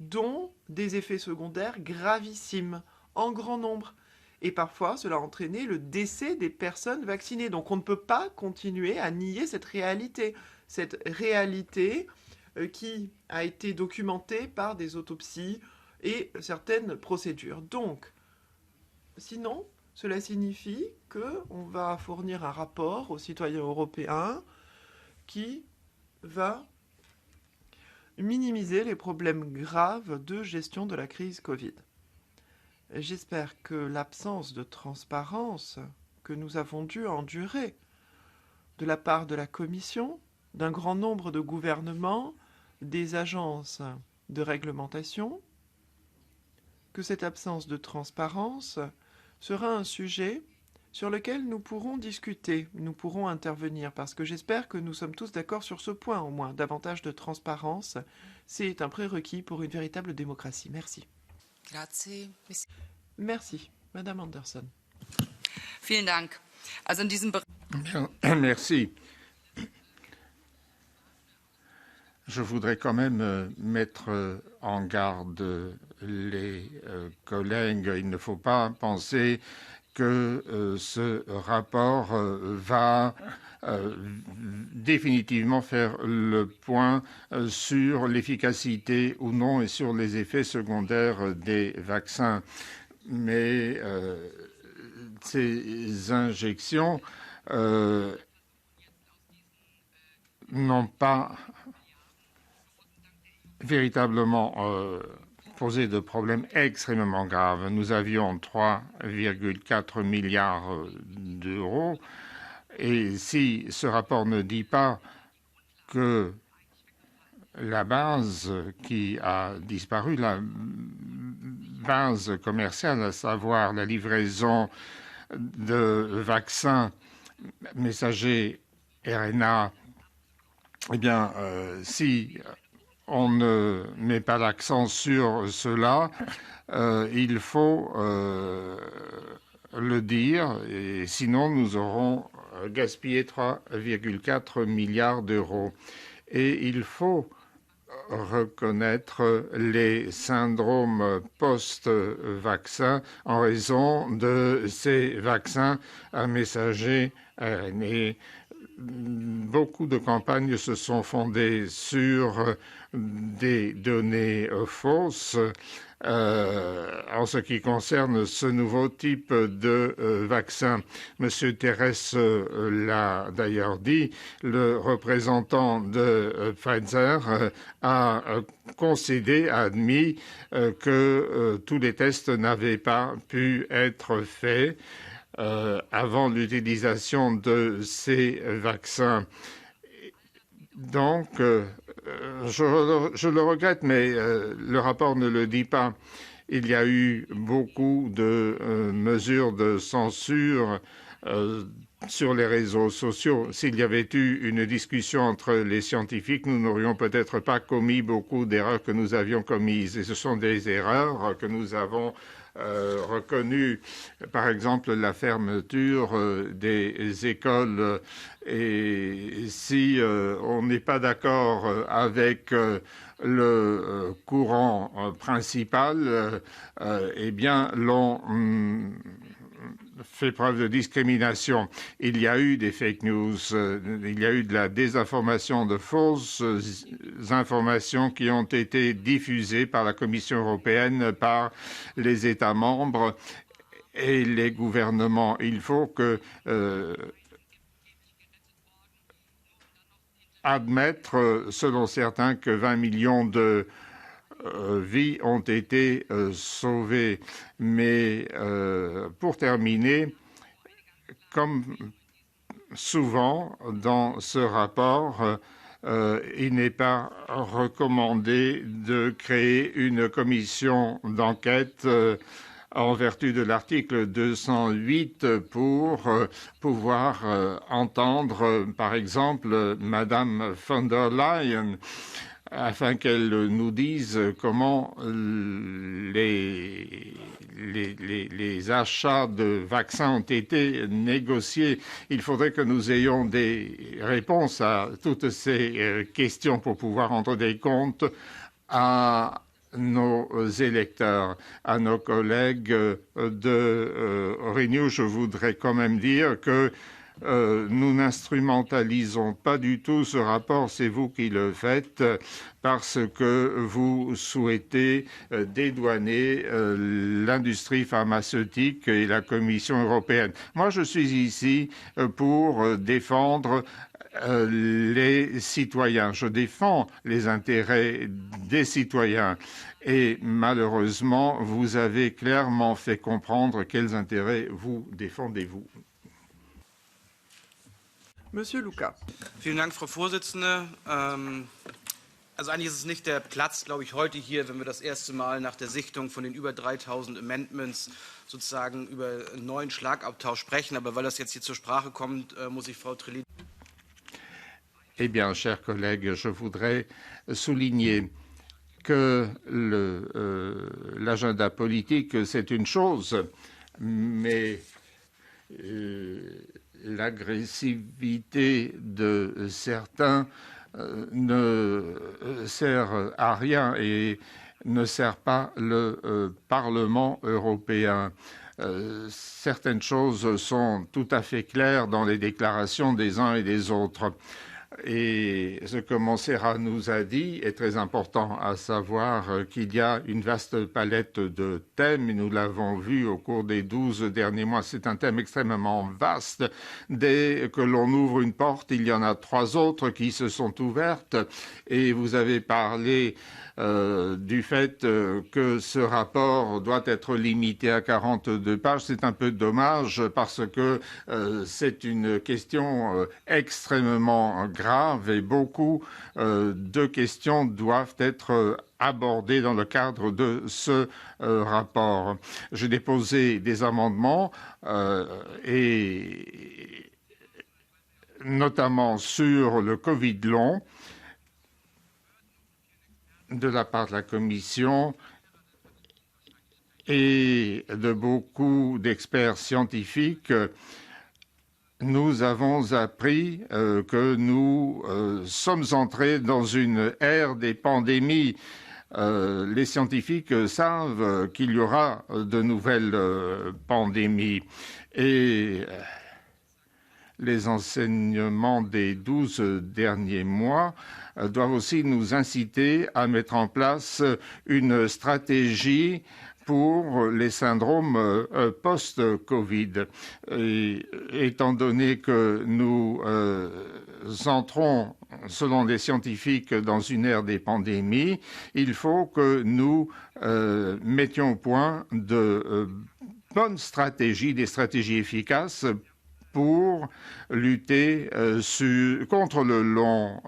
dont des effets secondaires gravissimes, en grand nombre. Et parfois, cela a entraîné le décès des personnes vaccinées. Donc on ne peut pas continuer à nier cette réalité qui a été documentée par des autopsies et certaines procédures. Donc, sinon, cela signifie qu'on va fournir un rapport aux citoyens européens qui va minimiser les problèmes graves de gestion de la crise Covid. J'espère que l'absence de transparence que nous avons dû endurer de la part de la Commission, d'un grand nombre de gouvernements, des agences de réglementation, que cette absence de transparence sera un sujet sur lequel nous pourrons discuter, nous pourrons intervenir, parce que j'espère que nous sommes tous d'accord sur ce point, au moins. Davantage de transparence, c'est un prérequis pour une véritable démocratie. Merci. Grazie. Merci. Madame Anderson. Vielen Dank. Also in diesem Merci. Je voudrais quand même mettre en garde les collègues. Il ne faut pas penser que ce rapport va définitivement faire le point sur l'efficacité ou non et sur les effets secondaires des vaccins. Mais ces injections n'ont pas véritablement posé de problèmes extrêmement graves. Nous avions 3,4 milliards d'euros et si ce rapport ne dit pas que la base qui a disparu, la base commerciale, à savoir la livraison de vaccins messagers RNA, eh bien, si on ne met pas l'accent sur cela, il faut le dire, et sinon nous aurons gaspillé 3,4 milliards d'euros. Et il faut reconnaître les syndromes post-vaccin en raison de ces vaccins à messager RNA. Beaucoup de campagnes se sont fondées sur des données fausses en ce qui concerne ce nouveau type de vaccin. Monsieur Terès l'a d'ailleurs dit, le représentant de Pfizer a concédé, a admis que tous les tests n'avaient pas pu être faits avant l'utilisation de ces vaccins. Donc, je le regrette, mais le rapport ne le dit pas. Il y a eu beaucoup de mesures de censure sur les réseaux sociaux. S'il y avait eu une discussion entre les scientifiques, nous n'aurions peut-être pas commis beaucoup d'erreurs que nous avions commises. Et ce sont des erreurs que nous avons reconnu, par exemple, la fermeture des écoles. Et si on n'est pas d'accord avec le courant principal, eh bien, l'on fait preuve de discrimination. Il y a eu des fake news, il y a eu de la désinformation, de fausses informations qui ont été diffusées par la Commission européenne, par les États membres et les gouvernements. Il faut que admettre, selon certains, que 20 millions de vies ont été sauvées. Mais pour terminer, comme souvent dans ce rapport, il n'est pas recommandé de créer une commission d'enquête en vertu de l'article 208 pour pouvoir entendre, par exemple, Madame von der Leyen, afin qu'elle nous dise comment les achats de vaccins ont été négociés. Il faudrait que nous ayons des réponses à toutes ces questions pour pouvoir rendre des comptes à nos électeurs, à nos collègues de Renew. Je voudrais quand même dire que nous n'instrumentalisons pas du tout ce rapport, c'est vous qui le faites, parce que vous souhaitez dédouaner l'industrie pharmaceutique et la Commission européenne. Moi, je suis ici pour défendre les citoyens. Je défends les intérêts des citoyens. Et malheureusement, vous avez clairement fait comprendre quels intérêts vous défendez-vous. Monsieur Lucas. Vielen Dank, Frau Vorsitzende. Also eigentlich ist es nicht der Platz, glaube ich, heute hier, wenn wir das erste Mal nach der Sichtung von den über 3000 Amendments sozusagen über einen neuen Schlagabtausch sprechen. Aber weil das jetzt hier zur Sprache kommt, muss ich Frau Trilli. Eh bien, chers collègues, je voudrais souligner que l'agenda politique, c'est une chose, mais l'agressivité de certains ne sert à rien et ne sert pas le Parlement européen. Certaines choses sont tout à fait claires dans les déclarations des uns et des autres. Et ce que Montserrat nous a dit est très important, à savoir qu'il y a une vaste palette de thèmes, et nous l'avons vu au cours des 12 derniers mois. C'est un thème extrêmement vaste. Dès que l'on ouvre une porte, il y en a 3 autres qui se sont ouvertes. Et vous avez parlé du fait que ce rapport doit être limité à 42 pages. C'est un peu dommage parce que c'est une question extrêmement grave et beaucoup de questions doivent être abordées dans le cadre de ce rapport. J'ai déposé des amendements et notamment sur le Covid long de la part de la Commission et de beaucoup d'experts scientifiques. Nous avons appris que nous sommes entrés dans une ère des pandémies. Les scientifiques savent qu'il y aura de nouvelles pandémies. Et les enseignements des 12 derniers mois doivent aussi nous inciter à mettre en place une stratégie pour les syndromes post-Covid. Étant donné que nous entrons, selon les scientifiques, dans une ère des pandémies, il faut que nous mettions au point de bonnes stratégies, des stratégies efficaces pour lutter contre le long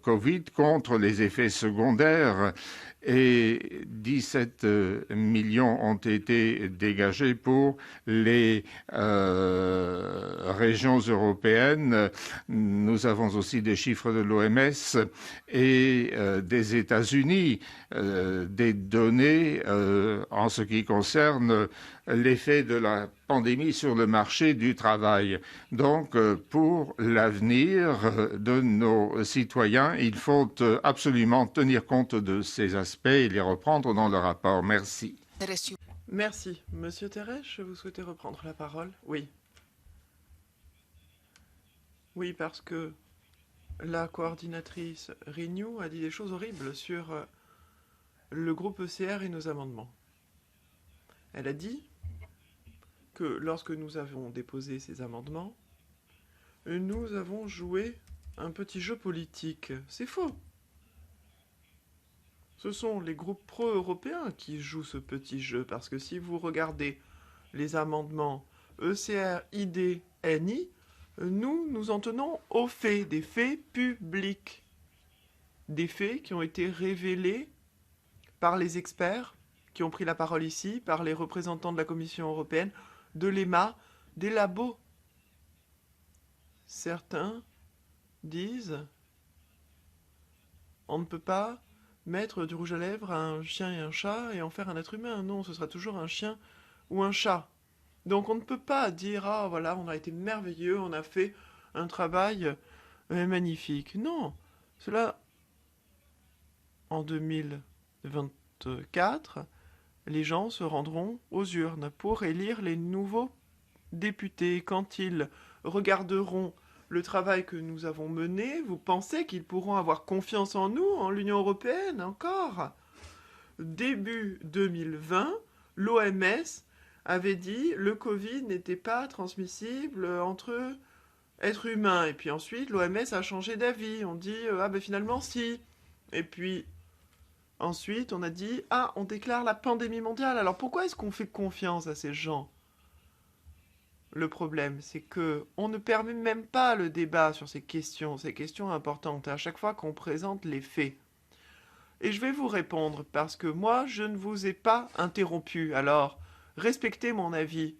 Covid, contre les effets secondaires et 17 millions ont été dégagés pour les régions européennes. Nous avons aussi des chiffres de l'OMS et des États-Unis, des données en ce qui concerne l'effet de la pandémie sur le marché du travail. Donc, pour l'avenir de nos citoyens, il faut absolument tenir compte de ces aspects et les reprendre dans le rapport. Merci. Merci. Monsieur Terech, vous souhaitez reprendre la parole? Oui. Oui, parce que la coordinatrice Renew a dit des choses horribles sur le groupe ECR et nos amendements. Elle a dit que lorsque nous avons déposé ces amendements, nous avons joué un petit jeu politique. C'est faux. Ce sont les groupes pro-européens qui jouent ce petit jeu, parce que si vous regardez les amendements ECR, ID, NI, nous en tenons aux faits, des faits publics. Des faits qui ont été révélés par les experts qui ont pris la parole ici, par les représentants de la Commission européenne, de l'EMA, des labos. Certains disent on ne peut pas mettre du rouge à lèvres à un chien et un chat et en faire un être humain. Non, ce sera toujours un chien ou un chat. Donc on ne peut pas dire ah voilà, on a été merveilleux, on a fait un travail magnifique. Non, cela en 2024, les gens se rendront aux urnes pour élire les nouveaux députés. Quand ils regarderont le travail que nous avons mené, vous pensez qu'ils pourront avoir confiance en nous, en l'Union européenne, encore? Début 2020, l'OMS avait dit le Covid n'était pas transmissible entre êtres humains. Et puis ensuite, l'OMS a changé d'avis. On dit ah ben finalement si. Et puis ensuite, on a dit ah, on déclare la pandémie mondiale. Alors pourquoi est-ce qu'on fait confiance à ces gens? Le problème, c'est que on ne permet même pas le débat sur ces questions importantes, à chaque fois qu'on présente les faits. Et je vais vous répondre, parce que moi, je ne vous ai pas interrompu. Alors, respectez mon avis.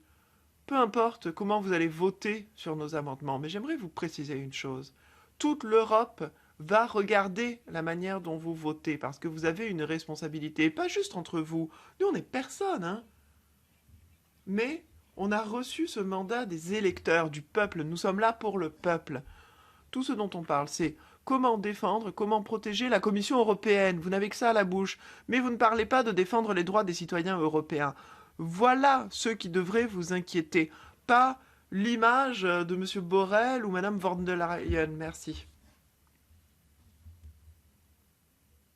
Peu importe comment vous allez voter sur nos amendements, mais j'aimerais vous préciser une chose. Toute l'Europe va regarder la manière dont vous votez, parce que vous avez une responsabilité, pas juste entre vous. Nous, on n'est personne, hein. Mais on a reçu ce mandat des électeurs, du peuple. Nous sommes là pour le peuple. Tout ce dont on parle, c'est comment défendre, comment protéger la Commission européenne. Vous n'avez que ça à la bouche. Mais vous ne parlez pas de défendre les droits des citoyens européens. Voilà ce qui devrait vous inquiéter. Pas l'image de M. Borrell ou Mme von der Leyen. Merci.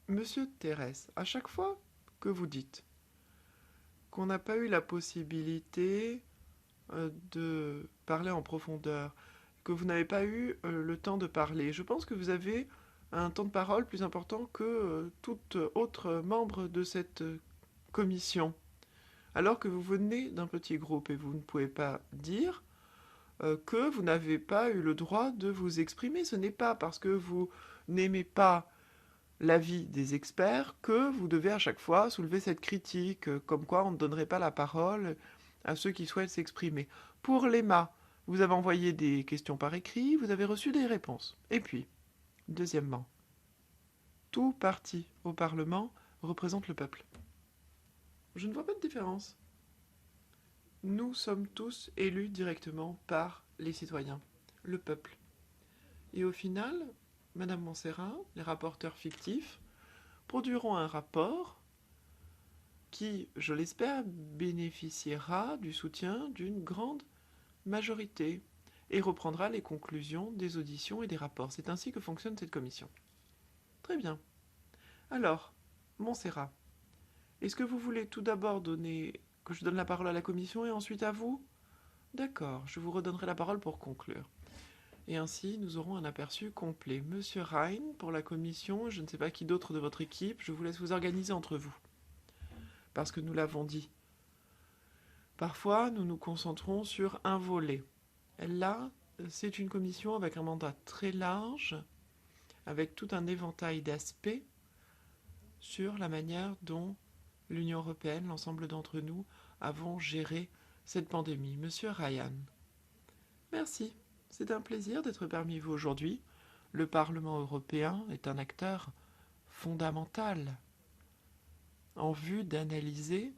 Monsieur Terès, à chaque fois que vous dites qu'on n'a pas eu la possibilité de parler en profondeur, que vous n'avez pas eu le temps de parler, je pense que vous avez un temps de parole plus important que tout autre membre de cette commission. Alors que vous venez d'un petit groupe et vous ne pouvez pas dire que vous n'avez pas eu le droit de vous exprimer. Ce n'est pas parce que vous n'aimez pas l'avis des experts que vous devez à chaque fois soulever cette critique, comme quoi on ne donnerait pas la parole à ceux qui souhaitent s'exprimer. Pour l'EMA, vous avez envoyé des questions par écrit, vous avez reçu des réponses. Et puis, deuxièmement, tout parti au Parlement représente le peuple. Je ne vois pas de différence. Nous sommes tous élus directement par les citoyens, le peuple. Et au final, Madame Montserrat, les rapporteurs fictifs, produiront un rapport qui, je l'espère, bénéficiera du soutien d'une grande majorité et reprendra les conclusions des auditions et des rapports. C'est ainsi que fonctionne cette commission. Très bien. Alors, Montserrat, est-ce que vous voulez tout d'abord que je donne la parole à la commission et ensuite à vous? D'accord, je vous redonnerai la parole pour conclure. Et ainsi, nous aurons un aperçu complet. Monsieur Rhein, pour la commission, je ne sais pas qui d'autre de votre équipe, je vous laisse vous organiser entre vous. Parce que nous l'avons dit. Parfois, nous nous concentrons sur un volet. Là, c'est une commission avec un mandat très large, avec tout un éventail d'aspects sur la manière dont l'Union européenne, l'ensemble d'entre nous, avons géré cette pandémie. Monsieur Ryan. Merci. C'est un plaisir d'être parmi vous aujourd'hui. Le Parlement européen est un acteur fondamental en vue d'analyser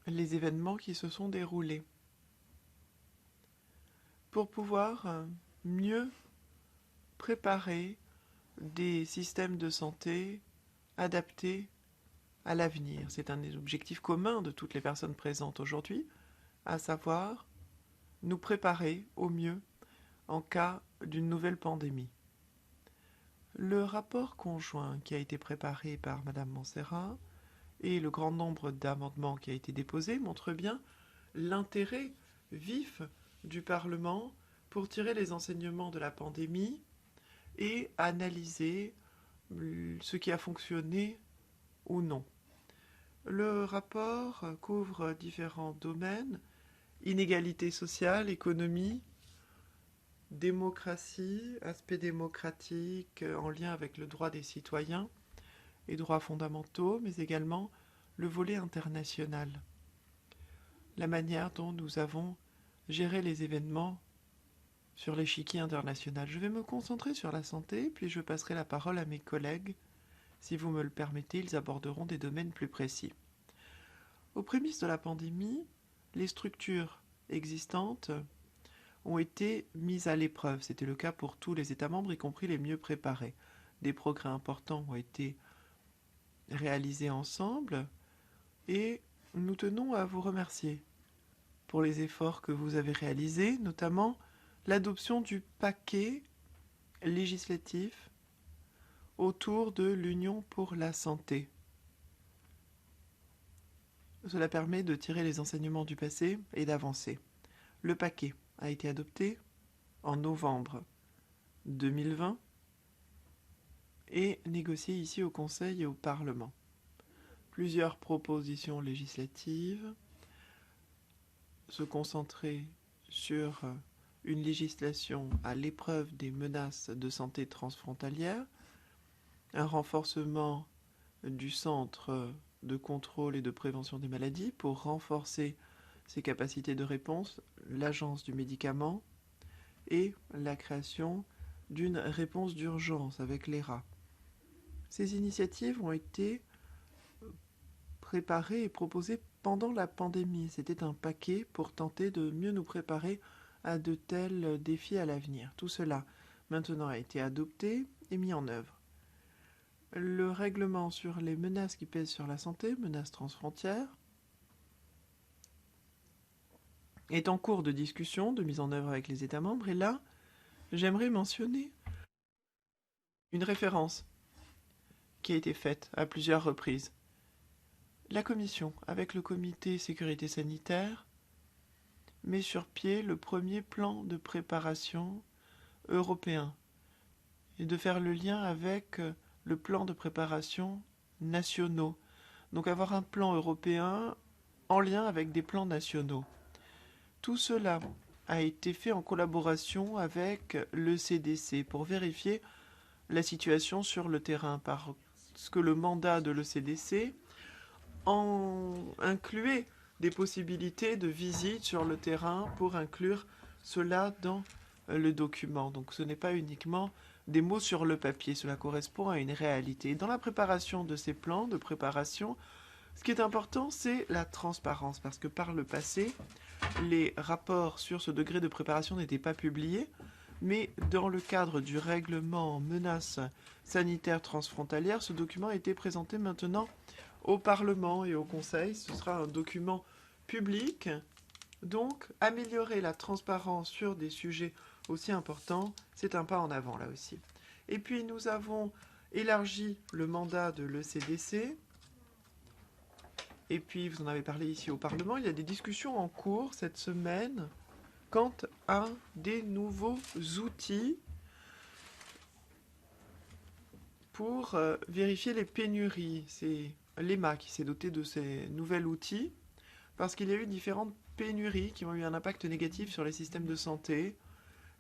les événements qui se sont déroulés pour pouvoir mieux préparer des systèmes de santé adaptés à l'avenir. C'est un des objectifs communs de toutes les personnes présentes aujourd'hui, à savoir nous préparer au mieux en cas d'une nouvelle pandémie. Le rapport conjoint qui a été préparé par Madame Montserrat et le grand nombre d'amendements qui a été déposé montre bien l'intérêt vif du Parlement pour tirer les enseignements de la pandémie et analyser ce qui a fonctionné ou non. Le rapport couvre différents domaines: inégalité sociale, économie, démocratie, aspect démocratique en lien avec le droit des citoyens et droits fondamentaux, mais également le volet international. La manière dont nous avons géré les événements sur l'échiquier international. Je vais me concentrer sur la santé, puis je passerai la parole à mes collègues. Si vous me le permettez, ils aborderont des domaines plus précis. Aux prémices de la pandémie, les structures existantes ont été mises à l'épreuve. C'était le cas pour tous les États membres, y compris les mieux préparés. Des progrès importants ont été réalisés ensemble et nous tenons à vous remercier pour les efforts que vous avez réalisés, notamment l'adoption du paquet législatif autour de l'Union pour la santé. Cela permet de tirer les enseignements du passé et d'avancer. Le paquet a été adopté en novembre 2020 et négocié ici au Conseil et au Parlement. Plusieurs propositions législatives se concentraient sur une législation à l'épreuve des menaces de santé transfrontalières, un renforcement du centre de contrôle et de prévention des maladies pour renforcer ses capacités de réponse, l'agence du médicament et la création d'une réponse d'urgence avec l'ERA. Ces initiatives ont été préparées et proposées pendant la pandémie. C'était un paquet pour tenter de mieux nous préparer à de tels défis à l'avenir. Tout cela maintenant a été adopté et mis en œuvre. Le règlement sur les menaces qui pèsent sur la santé, menaces transfrontières, est en cours de discussion, de mise en œuvre avec les États membres. Et là, j'aimerais mentionner une référence qui a été faite à plusieurs reprises. La Commission, avec le comité sécurité sanitaire, met sur pied le premier plan de préparation européen et de faire le lien avec le plan de préparation nationaux. Donc avoir un plan européen en lien avec des plans nationaux. Tout cela a été fait en collaboration avec le CDC pour vérifier la situation sur le terrain, parce que le mandat de l'ECDC incluait des possibilités de visite sur le terrain pour inclure cela dans le document. Donc ce n'est pas uniquement des mots sur le papier, cela correspond à une réalité. Dans la préparation de ces plans de préparation, ce qui est important, c'est la transparence, parce que par le passé, les rapports sur ce degré de préparation n'étaient pas publiés, mais dans le cadre du règlement menaces sanitaires transfrontalières, ce document a été présenté maintenant au Parlement et au Conseil. Ce sera un document public. Donc, améliorer la transparence sur des sujets aussi importants, c'est un pas en avant là aussi. Et puis, nous avons élargi le mandat de l'ECDC. Et puis, vous en avez parlé ici au Parlement, il y a des discussions en cours cette semaine quant à des nouveaux outils pour vérifier les pénuries. C'est l'EMA qui s'est doté de ces nouveaux outils parce qu'il y a eu différentes pénuries qui ont eu un impact négatif sur les systèmes de santé.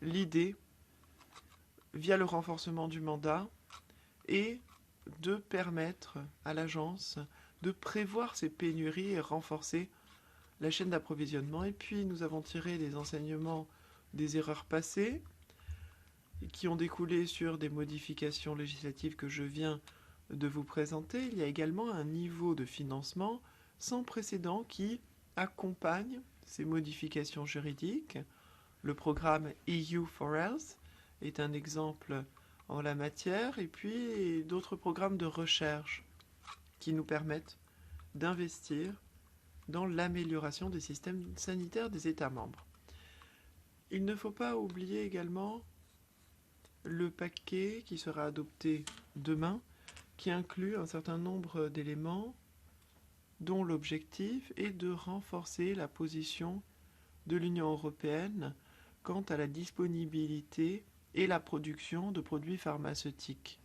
L'idée via le renforcement du mandat et de permettre à l'agence de prévoir ces pénuries et renforcer la chaîne d'approvisionnement. Et puis, nous avons tiré des enseignements des erreurs passées qui ont découlé sur des modifications législatives que je viens de vous présenter. Il y a également un niveau de financement sans précédent qui accompagne ces modifications juridiques. Le programme EU for Health est un exemple en la matière, et puis d'autres programmes de recherche qui nous permettent d'investir dans l'amélioration des systèmes sanitaires des États membres. Il ne faut pas oublier également le paquet qui sera adopté demain, qui inclut un certain nombre d'éléments dont l'objectif est de renforcer la position de l'Union européenne quant à la disponibilité et la production de produits pharmaceutiques.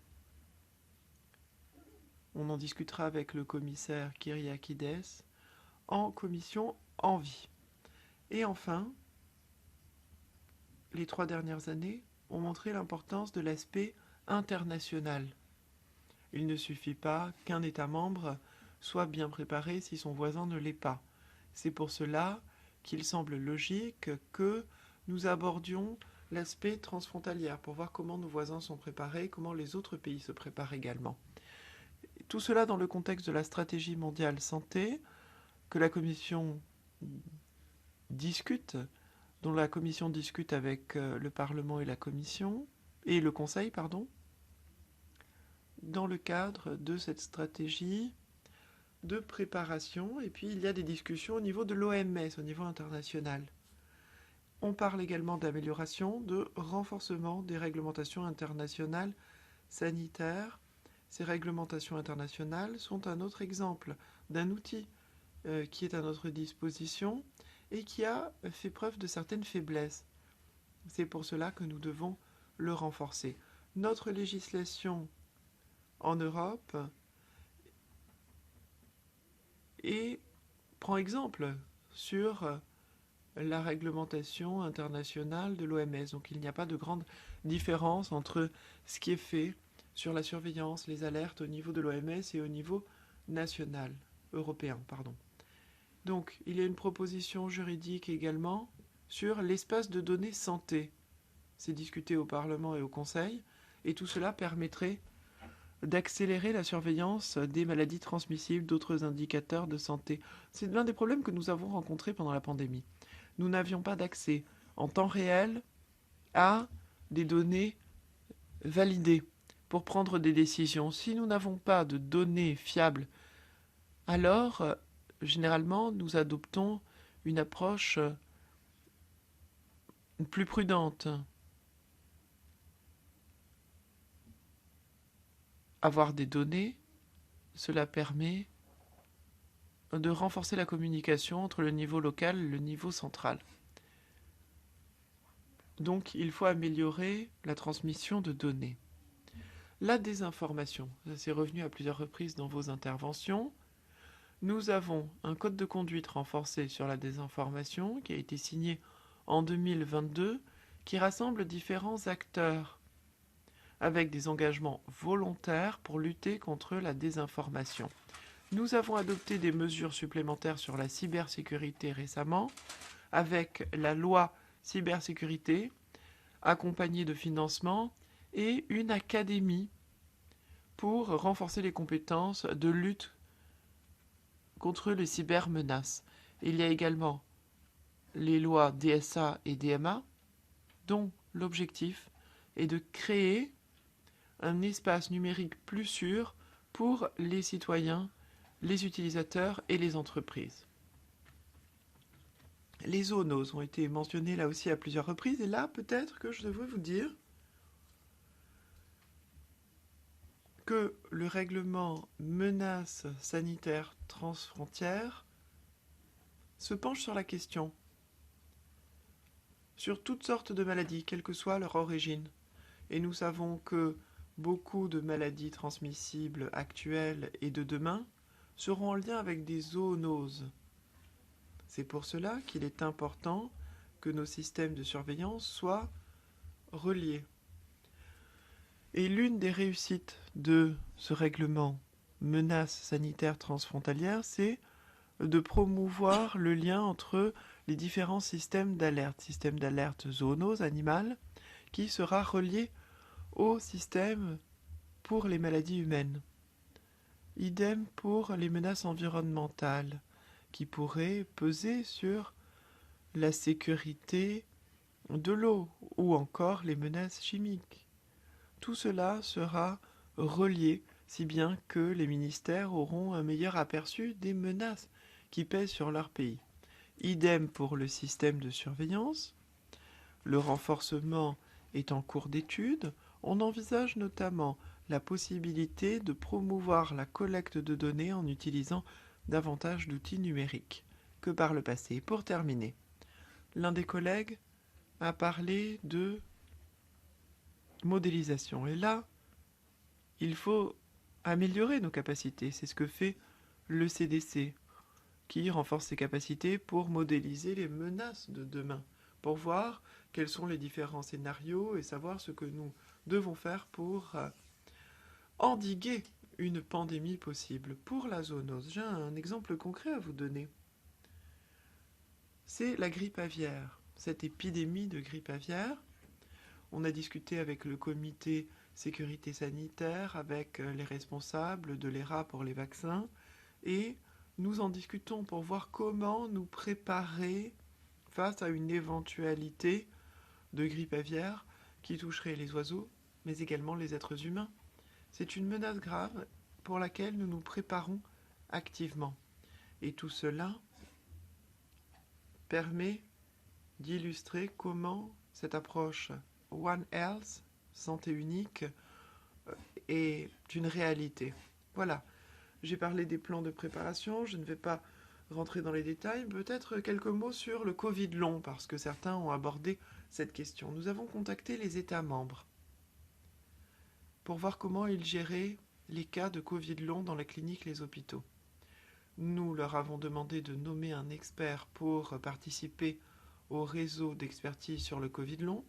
On en discutera avec le commissaire Kyriakides en commission Envie. Et enfin, les 3 dernières années ont montré l'importance de l'aspect international. Il ne suffit pas qu'un État membre soit bien préparé si son voisin ne l'est pas. C'est pour cela qu'il semble logique que nous abordions l'aspect transfrontalier pour voir comment nos voisins sont préparés, comment les autres pays se préparent également. Tout cela dans le contexte de la stratégie mondiale santé que la Commission discute, dont la Commission discute avec le Parlement et la Commission, et le Conseil, pardon, dans le cadre de cette stratégie de préparation. Et puis il y a des discussions au niveau de l'OMS, au niveau international. On parle également d'amélioration, de renforcement des réglementations internationales sanitaires. Ces réglementations internationales sont un autre exemple d'un outil qui est à notre disposition et qui a fait preuve de certaines faiblesses. C'est pour cela que nous devons le renforcer. Notre législation en Europe prend exemple sur la réglementation internationale de l'OMS. Donc il n'y a pas de grande différence entre ce qui est fait sur la surveillance, les alertes au niveau de l'OMS et au niveau national, européen, pardon. Donc il y a une proposition juridique également sur l'espace de données santé. C'est discuté au Parlement et au Conseil, et tout cela permettrait d'accélérer la surveillance des maladies transmissibles, d'autres indicateurs de santé. C'est l'un des problèmes que nous avons rencontrés pendant la pandémie. Nous n'avions pas d'accès en temps réel à des données validées pour prendre des décisions. Si nous n'avons pas de données fiables, alors généralement nous adoptons une approche plus prudente. Avoir des données, cela permet de renforcer la communication entre le niveau local et le niveau central. Donc, il faut améliorer la transmission de données. La désinformation, ça s'est revenu à plusieurs reprises dans vos interventions. Nous avons un code de conduite renforcé sur la désinformation qui a été signé en 2022, qui rassemble différents acteurs avec des engagements volontaires pour lutter contre la désinformation. Nous avons adopté des mesures supplémentaires sur la cybersécurité récemment, avec la loi cybersécurité, accompagnée de financement, et une académie pour renforcer les compétences de lutte contre les cybermenaces. Il y a également les lois DSA et DMA, dont l'objectif est de créer un espace numérique plus sûr pour les citoyens, les utilisateurs et les entreprises. Les zoonoses ont été mentionnées là aussi à plusieurs reprises, et là peut-être que je devrais vous dire que le règlement menaces sanitaires transfrontières se penche sur la question, sur toutes sortes de maladies, quelle que soit leur origine. Et nous savons que beaucoup de maladies transmissibles actuelles et de demain seront en lien avec des zoonoses. C'est pour cela qu'il est important que nos systèmes de surveillance soient reliés. Et l'une des réussites de ce règlement menaces sanitaires transfrontalières, c'est de promouvoir le lien entre les différents système d'alerte zoonose animale, qui sera relié au système pour les maladies humaines. Idem pour les menaces environnementales, qui pourraient peser sur la sécurité de l'eau, ou encore les menaces chimiques. Tout cela sera relié, si bien que les ministères auront un meilleur aperçu des menaces qui pèsent sur leur pays. Idem pour le système de surveillance. Le renforcement est en cours d'étude. On envisage notamment la possibilité de promouvoir la collecte de données en utilisant davantage d'outils numériques que par le passé. Pour terminer, l'un des collègues a parlé de modélisation. Et là, il faut améliorer nos capacités. C'est ce que fait le CDC, qui renforce ses capacités pour modéliser les menaces de demain, pour voir quels sont les différents scénarios et savoir ce que nous devons faire pour endiguer une pandémie possible. Pour la zoonose, j'ai un exemple concret à vous donner. C'est la grippe aviaire, cette épidémie de grippe aviaire. On a discuté avec le comité sécurité sanitaire, avec les responsables de l'ERA pour les vaccins, et nous en discutons pour voir comment nous préparer face à une éventualité de grippe aviaire qui toucherait les oiseaux, mais également les êtres humains. C'est une menace grave pour laquelle nous nous préparons activement. Et tout cela permet d'illustrer comment cette approche One Health, santé unique, est une réalité. Voilà. J'ai parlé des plans de préparation, je ne vais pas rentrer dans les détails. Peut-être quelques mots sur le Covid long, parce que certains ont abordé cette question. Nous avons contacté les États membres pour voir comment ils géraient les cas de Covid long dans les cliniques, les hôpitaux. Nous leur avons demandé de nommer un expert pour participer au réseau d'expertise sur le Covid long.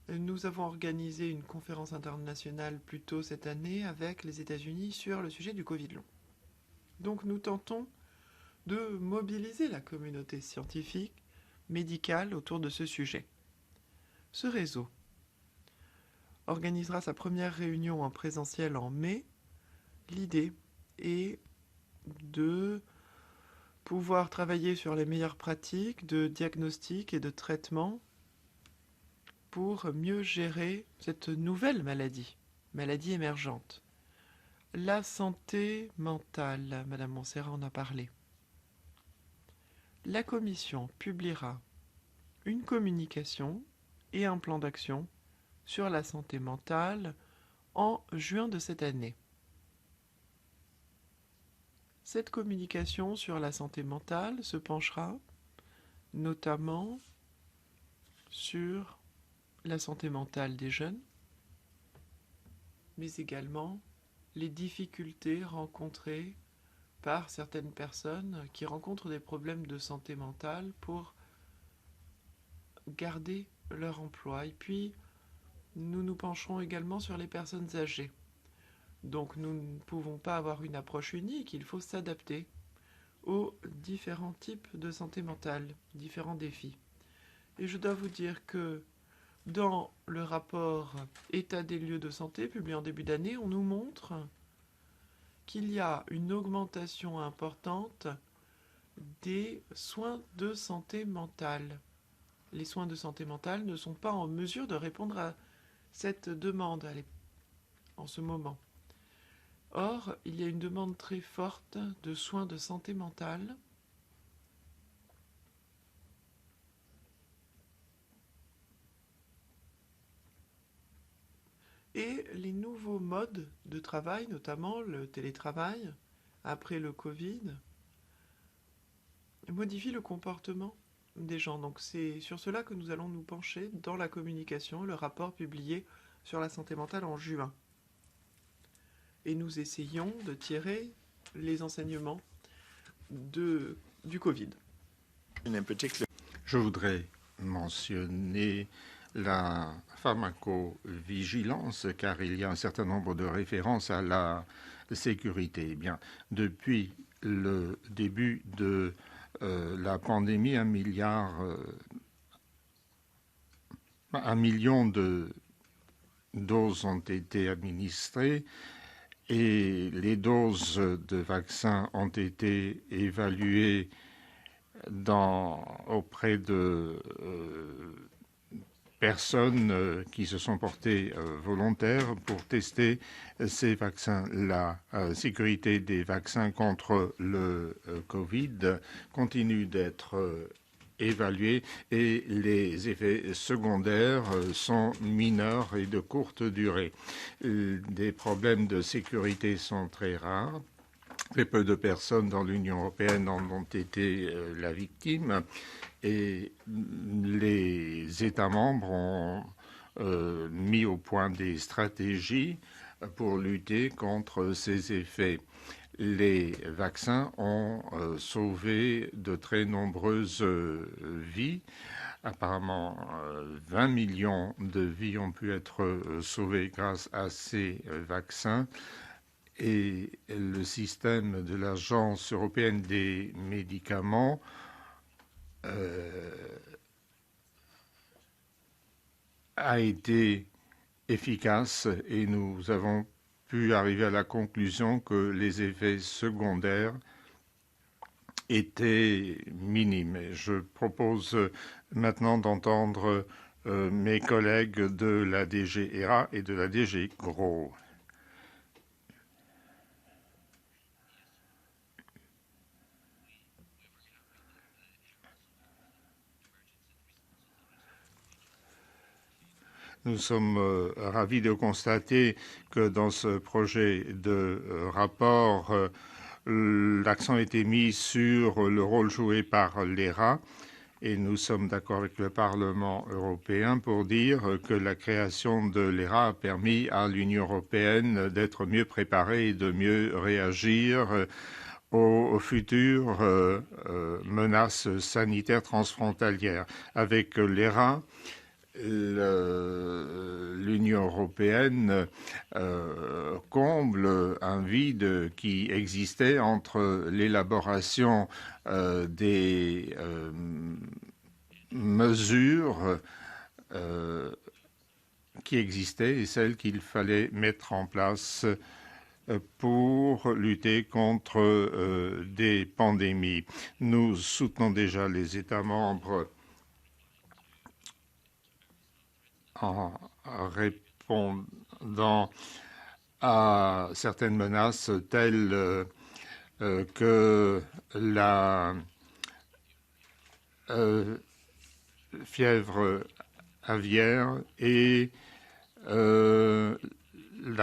Nous avons organisé une conférence internationale plus tôt cette année avec les États-Unis sur le sujet du Covid long. Donc nous tentons de mobiliser la communauté scientifique, médicale autour de ce sujet. Ce réseau organisera sa première réunion en présentiel en mai. L'idée est de pouvoir travailler sur les meilleures pratiques de diagnostic et de traitement pour mieux gérer cette nouvelle maladie émergente. La santé mentale, Madame Montserrat en a parlé. La Commission publiera une communication et un plan d'action sur la santé mentale en juin de cette année. Cette communication sur la santé mentale se penchera notamment sur la santé mentale des jeunes, mais également les difficultés rencontrées par certaines personnes qui rencontrent des problèmes de santé mentale pour garder leur emploi. Et puis, nous nous pencherons également sur les personnes âgées. Donc, nous ne pouvons pas avoir une approche unique, il faut s'adapter aux différents types de santé mentale, différents défis. Et je dois vous dire que dans le rapport État des lieux de santé, publié en début d'année, on nous montre qu'il y a une augmentation importante des soins de santé mentale. Les soins de santé mentale ne sont pas en mesure de répondre à cette demande en ce moment. Or, il y a une demande très forte de soins de santé mentale. Et les nouveaux modes de travail, notamment le télétravail, après le Covid, modifient le comportement des gens. Donc c'est sur cela que nous allons nous pencher dans la communication, le rapport publié sur la santé mentale en juin. Et nous essayons de tirer les enseignements du Covid. Je voudrais mentionner la pharmacovigilance, car il y a un certain nombre de références à la sécurité. Eh bien, depuis le début de la pandémie, 1 million de doses ont été administrées et les doses de vaccins ont été évaluées auprès de personnes qui se sont portées volontaires pour tester ces vaccins. La sécurité des vaccins contre le Covid continue d'être évaluée et les effets secondaires sont mineurs et de courte durée. Des problèmes de sécurité sont très rares. Très peu de personnes dans l'Union européenne en ont été la victime et les États membres ont mis au point des stratégies pour lutter contre ces effets. Les vaccins ont sauvé de très nombreuses vies. Apparemment, 20 millions de vies ont pu être sauvées grâce à ces vaccins. Et le système de l'Agence européenne des médicaments a été efficace et nous avons pu arriver à la conclusion que les effets secondaires étaient minimes. Et je propose maintenant d'entendre mes collègues de la DG ERA et de la DG GROW. Nous sommes ravis de constater que dans ce projet de rapport, l'accent a été mis sur le rôle joué par l'ERA et nous sommes d'accord avec le Parlement européen pour dire que la création de l'ERA a permis à l'Union européenne d'être mieux préparée et de mieux réagir aux futures menaces sanitaires transfrontalières. Avec l'ERA, l'Union européenne comble un vide qui existait entre l'élaboration des mesures qui existaient et celles qu'il fallait mettre en place pour lutter contre des pandémies. Nous soutenons déjà les États membres en répondant à certaines menaces telles que la fièvre aviaire et la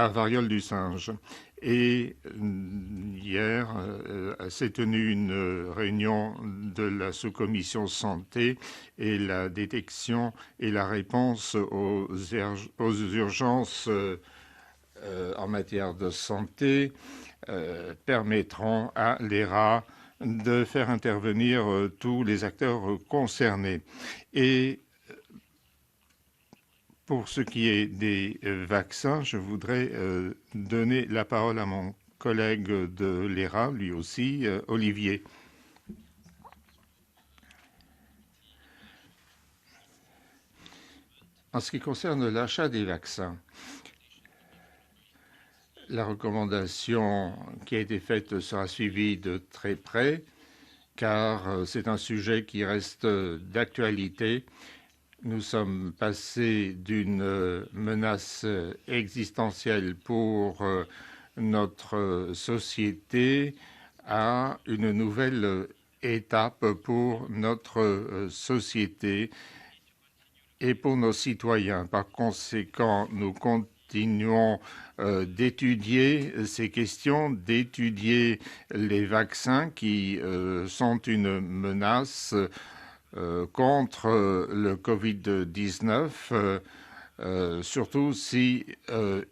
variole du singe. Et hier s'est tenue une réunion de la sous-commission santé et la détection et la réponse aux urgences en matière de santé permettront à l'ERA de faire intervenir tous les acteurs concernés. Et pour ce qui est des vaccins, je voudrais donner la parole à mon collègue de l'ERA, lui aussi, Olivier. En ce qui concerne l'achat des vaccins, la recommandation qui a été faite sera suivie de très près, car c'est un sujet qui reste d'actualité. Nous sommes passés d'une menace existentielle pour notre société à une nouvelle étape pour notre société et pour nos citoyens. Par conséquent, nous continuons d'étudier ces questions, d'étudier les vaccins qui sont une menace contre le Covid-19, surtout si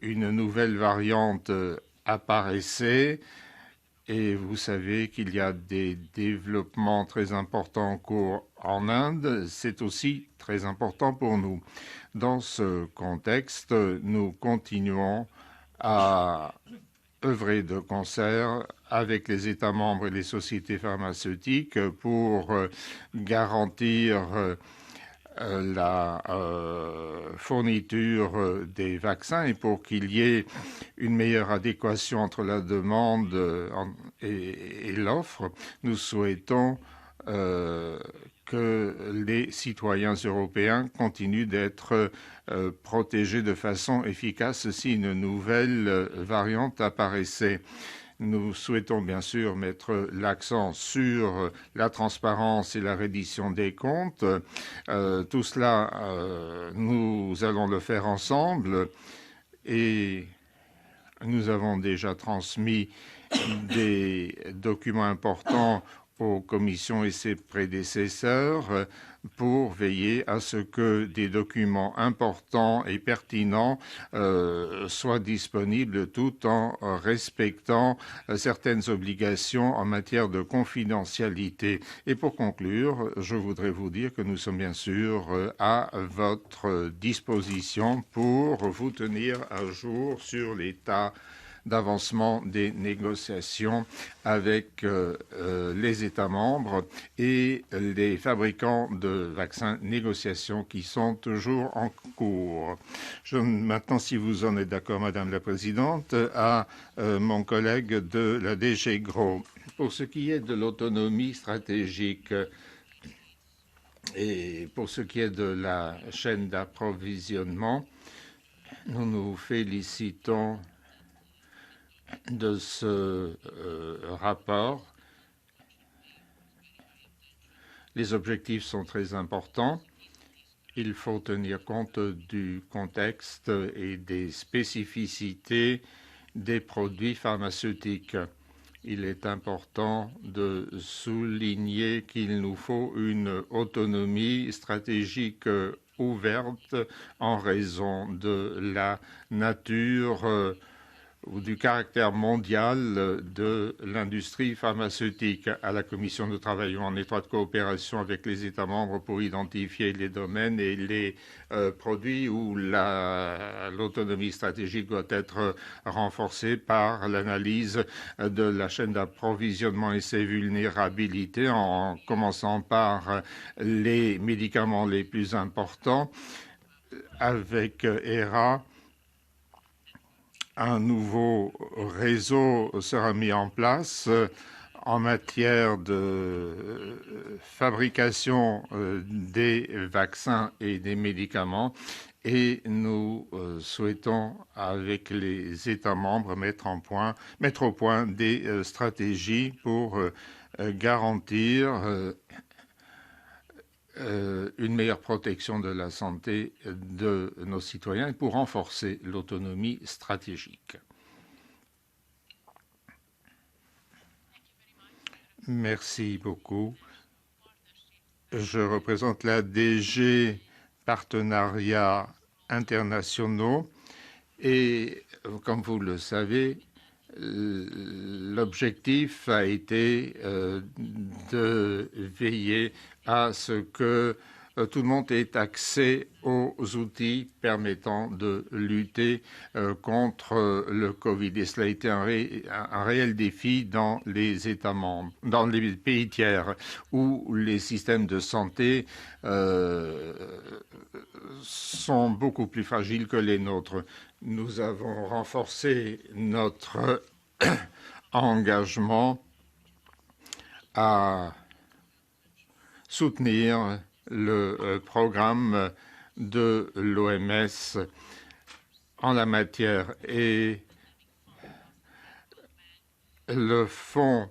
une nouvelle variante apparaissait Et vous savez qu'il y a des développements très importants en cours en Inde. C'est aussi très important pour nous. Dans ce contexte, nous continuons à œuvrer de concert avec les États membres et les sociétés pharmaceutiques pour garantir la fourniture des vaccins et pour qu'il y ait une meilleure adéquation entre la demande et l'offre. Nous souhaitons que les citoyens européens continuent d'être protégés de façon efficace si une nouvelle variante apparaissait. Nous souhaitons bien sûr mettre l'accent sur la transparence et la reddition des comptes. Tout cela, nous allons le faire ensemble et nous avons déjà transmis des documents importants aux commissions et ses prédécesseurs pour veiller à ce que des documents importants et pertinents soient disponibles tout en respectant certaines obligations en matière de confidentialité. Et pour conclure, je voudrais vous dire que nous sommes bien sûr à votre disposition pour vous tenir à jour sur l'état d'avancement des négociations avec les États membres et les fabricants de vaccins, négociations qui sont toujours en cours. Maintenant, si vous en êtes d'accord, Madame la Présidente, à mon collègue de la DG Gros. Pour ce qui est de l'autonomie stratégique et pour ce qui est de la chaîne d'approvisionnement, nous nous félicitons de ce rapport. Les objectifs sont très importants. Il faut tenir compte du contexte et des spécificités des produits pharmaceutiques. Il est important de souligner qu'il nous faut une autonomie stratégique ouverte en raison de la nature ou du caractère mondial de l'industrie pharmaceutique. À la Commission, nous travaillons en étroite coopération avec les États membres pour identifier les domaines et les produits où l'autonomie stratégique doit être renforcée par l'analyse de la chaîne d'approvisionnement et ses vulnérabilités, en commençant par les médicaments les plus importants. Avec ERA, un nouveau réseau sera mis en place en matière de fabrication des vaccins et des médicaments et nous souhaitons, avec les États membres, mettre au point des stratégies pour garantir une meilleure protection de la santé de nos citoyens et pour renforcer l'autonomie stratégique. Merci beaucoup. Je représente la DG Partenariats internationaux et, comme vous le savez, l'objectif a été de veiller à ce que tout le monde ait accès aux outils permettant de lutter contre le Covid. Et cela a été un réel défi dans les États membres, dans les pays tiers, où les systèmes de santé sont beaucoup plus fragiles que les nôtres. Nous avons renforcé notre engagement à soutenir le programme de l'OMS en la matière et le fonds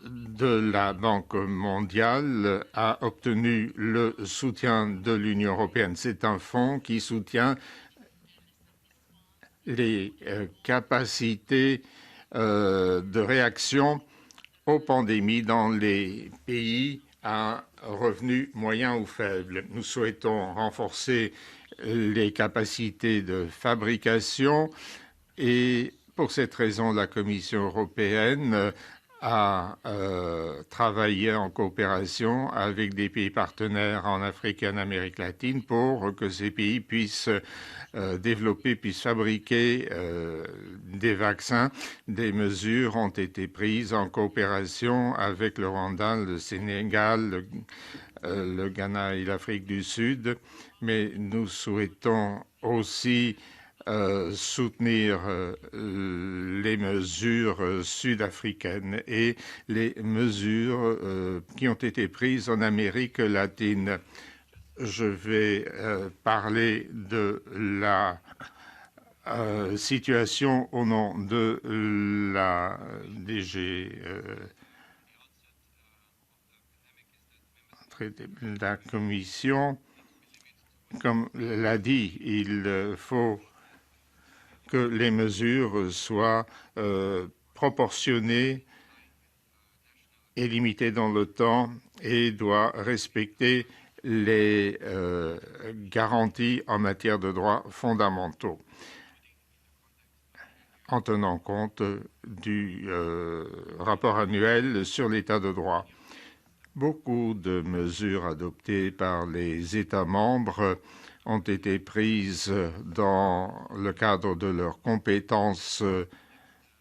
de la Banque mondiale a obtenu le soutien de l'Union européenne. C'est un fonds qui soutient les capacités de réaction aux pandémies dans les pays à revenu moyen ou faible. Nous souhaitons renforcer les capacités de fabrication et Pour cette raison, la Commission européenne a travaillé en coopération avec des pays partenaires en Afrique et en Amérique latine pour que ces pays puissent développer, puissent fabriquer des vaccins. Des mesures ont été prises en coopération avec le Rwanda, le Sénégal, le Ghana et l'Afrique du Sud, mais nous souhaitons aussi soutenir les mesures sud-africaines et les mesures qui ont été prises en Amérique latine. Je vais parler de la situation au nom de la DG de la Commission. Comme l'a dit, il faut que les mesures soient proportionnées et limitées dans le temps et doivent respecter les garanties en matière de droits fondamentaux en tenant compte du rapport annuel sur l'état de droit. Beaucoup de mesures adoptées par les États membres ont été prises dans le cadre de leurs compétences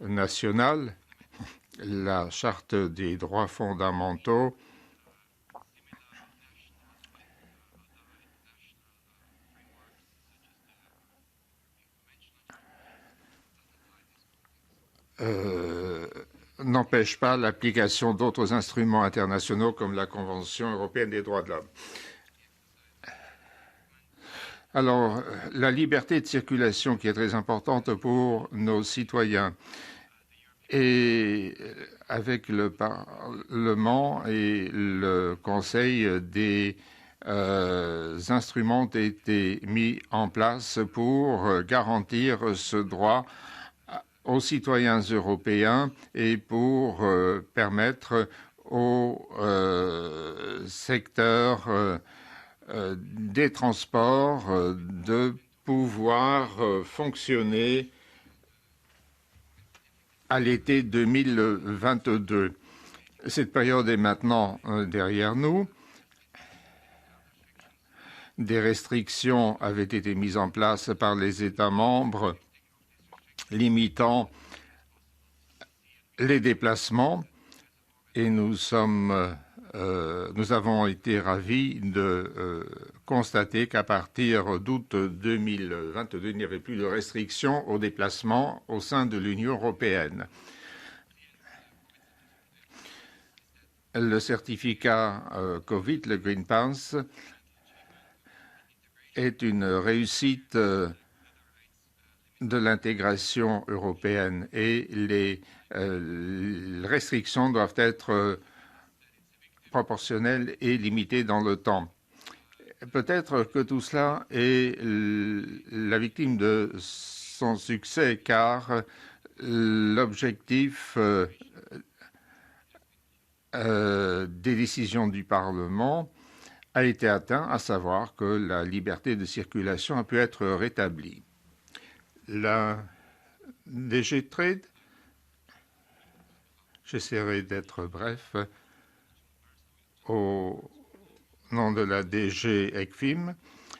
nationales. La Charte des droits fondamentaux n'empêche pas l'application d'autres instruments internationaux comme la Convention européenne des droits de l'homme. Alors, la liberté de circulation qui est très importante pour nos citoyens. Et avec le Parlement et le Conseil, des instruments ont été mis en place pour garantir ce droit aux citoyens européens et pour permettre au secteur des transports de pouvoir fonctionner à l'été 2022. Cette période est maintenant derrière nous. Des restrictions avaient été mises en place par les États membres limitant les déplacements et nous avons été ravis de constater qu'à partir d'août 2022, il n'y avait plus de restrictions aux déplacements au sein de l'Union européenne. Le certificat Covid, le Green Pass, est une réussite de l'intégration européenne et les restrictions doivent être proportionnelles et limitées dans le temps. Peut-être que tout cela est la victime de son succès, car l'objectif des décisions du Parlement a été atteint, à savoir que la liberté de circulation a pu être rétablie. La DG Trade, j'essaierai d'être bref, au nom de la DG ECFIM,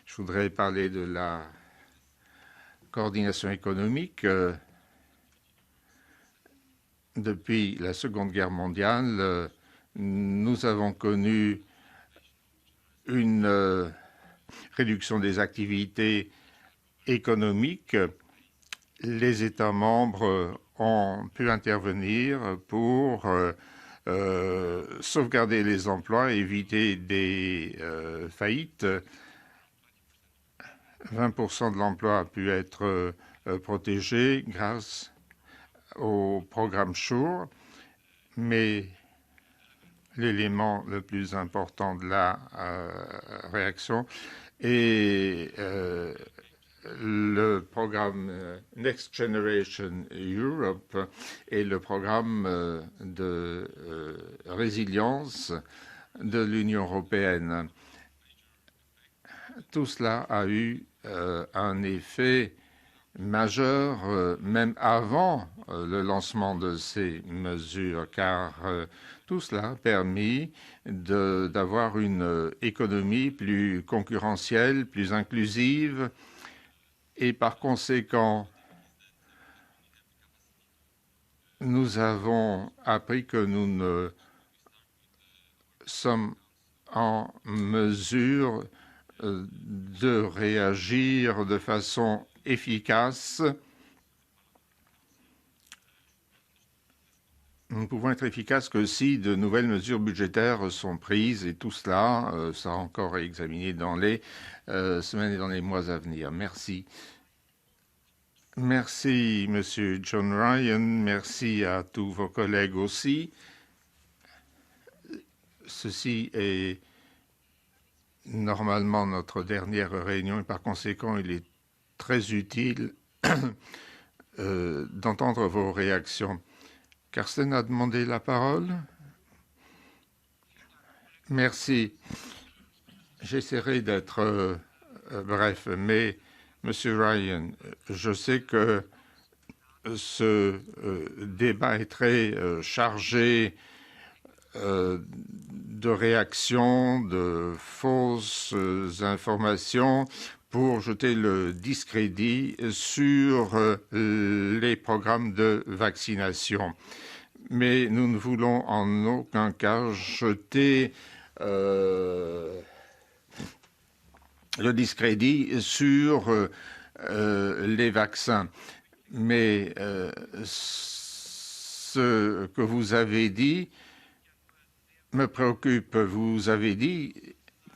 je voudrais parler de la coordination économique. Depuis la Seconde Guerre mondiale, nous avons connu une réduction des activités économiques. Les États membres ont pu intervenir pour sauvegarder les emplois, éviter des faillites. 20% de l'emploi a pu être protégé grâce au programme SURE, mais l'élément le plus important de la réaction est le programme Next Generation Europe et le programme de résilience de l'Union européenne. Tout cela a eu un effet majeur, même avant le lancement de ces mesures, car tout cela a permis d'avoir une économie plus concurrentielle, plus inclusive, et par conséquent, nous avons appris que nous ne sommes en mesure de réagir de façon efficace. Nous ne pouvons être efficaces que si de nouvelles mesures budgétaires sont prises, et tout cela sera encore examiné dans les semaines et dans les mois à venir. Merci. Merci, Monsieur John Ryan. Merci à tous vos collègues aussi. Ceci est normalement notre dernière réunion et par conséquent, il est très utile d'entendre vos réactions. Carsten a demandé la parole. Merci. J'essaierai d'être bref, mais Monsieur Ryan, je sais que ce débat est très chargé de réactions, de fausses informations pour jeter le discrédit sur les programmes de vaccination. Mais nous ne voulons en aucun cas jeter le discrédit sur les vaccins. Mais ce que vous avez dit me préoccupe. Vous avez dit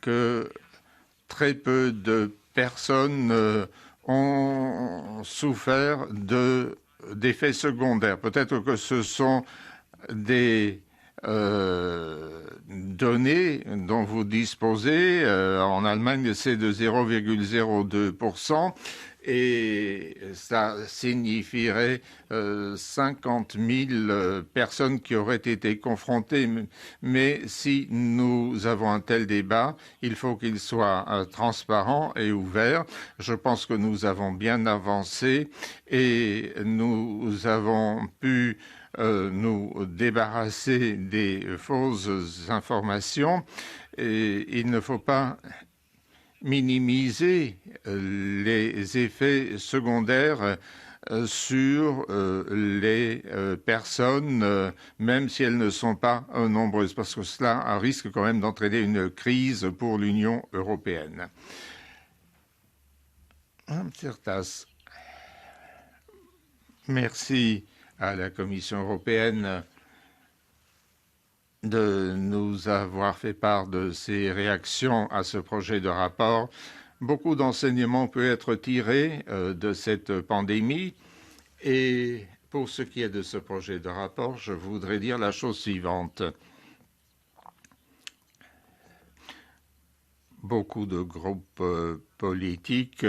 que très peu de personnes ont souffert d'effets secondaires. Peut-être que ce sont des données dont vous disposez. En Allemagne, c'est de 0,02%. Et ça signifierait 50 000 personnes qui auraient été confrontées. Mais si nous avons un tel débat, il faut qu'il soit transparent et ouvert. Je pense que nous avons bien avancé et nous avons pu nous débarrasser des fausses informations. Et il ne faut pas minimiser les effets secondaires sur les personnes, même si elles ne sont pas nombreuses, parce que cela risque quand même d'entraîner une crise pour l'Union européenne. Certas. Merci à la Commission européenne de nous avoir fait part de ses réactions à ce projet de rapport. Beaucoup d'enseignements peuvent être tirés de cette pandémie. Et pour ce qui est de ce projet de rapport, je voudrais dire la chose suivante. Beaucoup de groupes politiques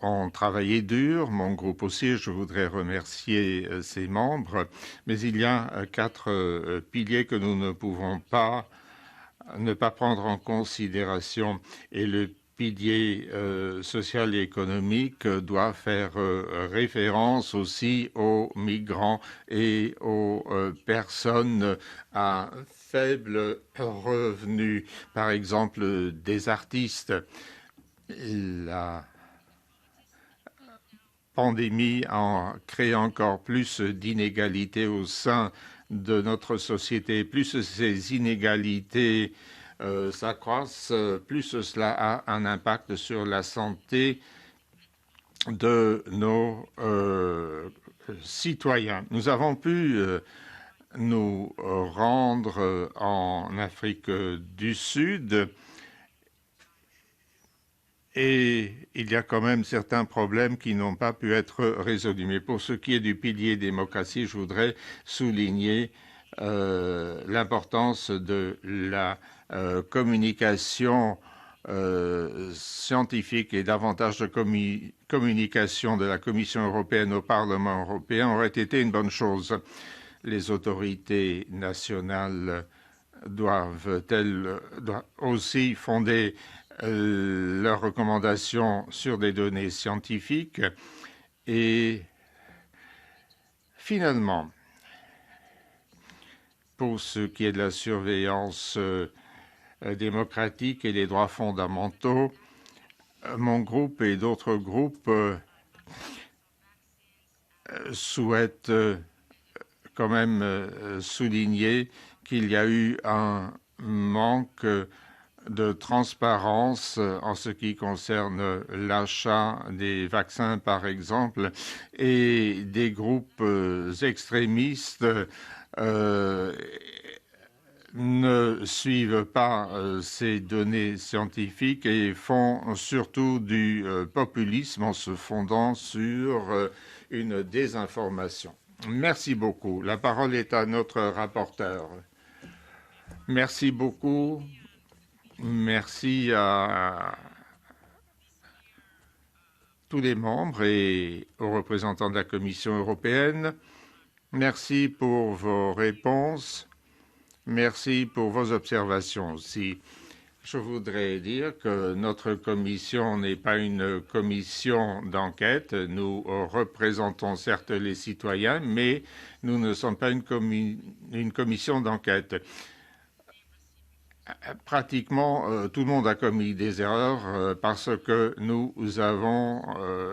ont travaillé dur, mon groupe aussi, je voudrais remercier ses membres, mais il y a 4 piliers que nous ne pouvons pas ne pas prendre en considération. Et le pilier social et économique doit faire référence aussi aux migrants et aux personnes à faible revenu, par exemple des artistes. La pandémie a créé encore plus d'inégalités au sein de notre société. Plus ces inégalités s'accroissent, plus cela a un impact sur la santé de nos citoyens. Nous avons pu nous rendre en Afrique du Sud et il y a quand même certains problèmes qui n'ont pas pu être résolus. Mais pour ce qui est du pilier démocratie, je voudrais souligner l'importance de la communication scientifique et davantage de communication de la Commission européenne au Parlement européen aurait été une bonne chose. Les autorités nationales doivent aussi fonder leurs recommandations sur des données scientifiques Et finalement, pour ce qui est de la surveillance démocratique et des droits fondamentaux, mon groupe et d'autres groupes souhaitent quand même souligner qu'il y a eu un manque de transparence en ce qui concerne l'achat des vaccins, par exemple, et des groupes extrémistes ne suivent pas ces données scientifiques et font surtout du populisme en se fondant sur une désinformation. Merci beaucoup. La parole est à notre rapporteur. Merci beaucoup. Merci à tous les membres et aux représentants de la Commission européenne. Merci pour vos réponses. Merci pour vos observations aussi. Je voudrais dire que notre commission n'est pas une commission d'enquête. Nous représentons certes les citoyens, mais nous ne sommes pas une commission d'enquête. Pratiquement tout le monde a commis des erreurs parce que nous avons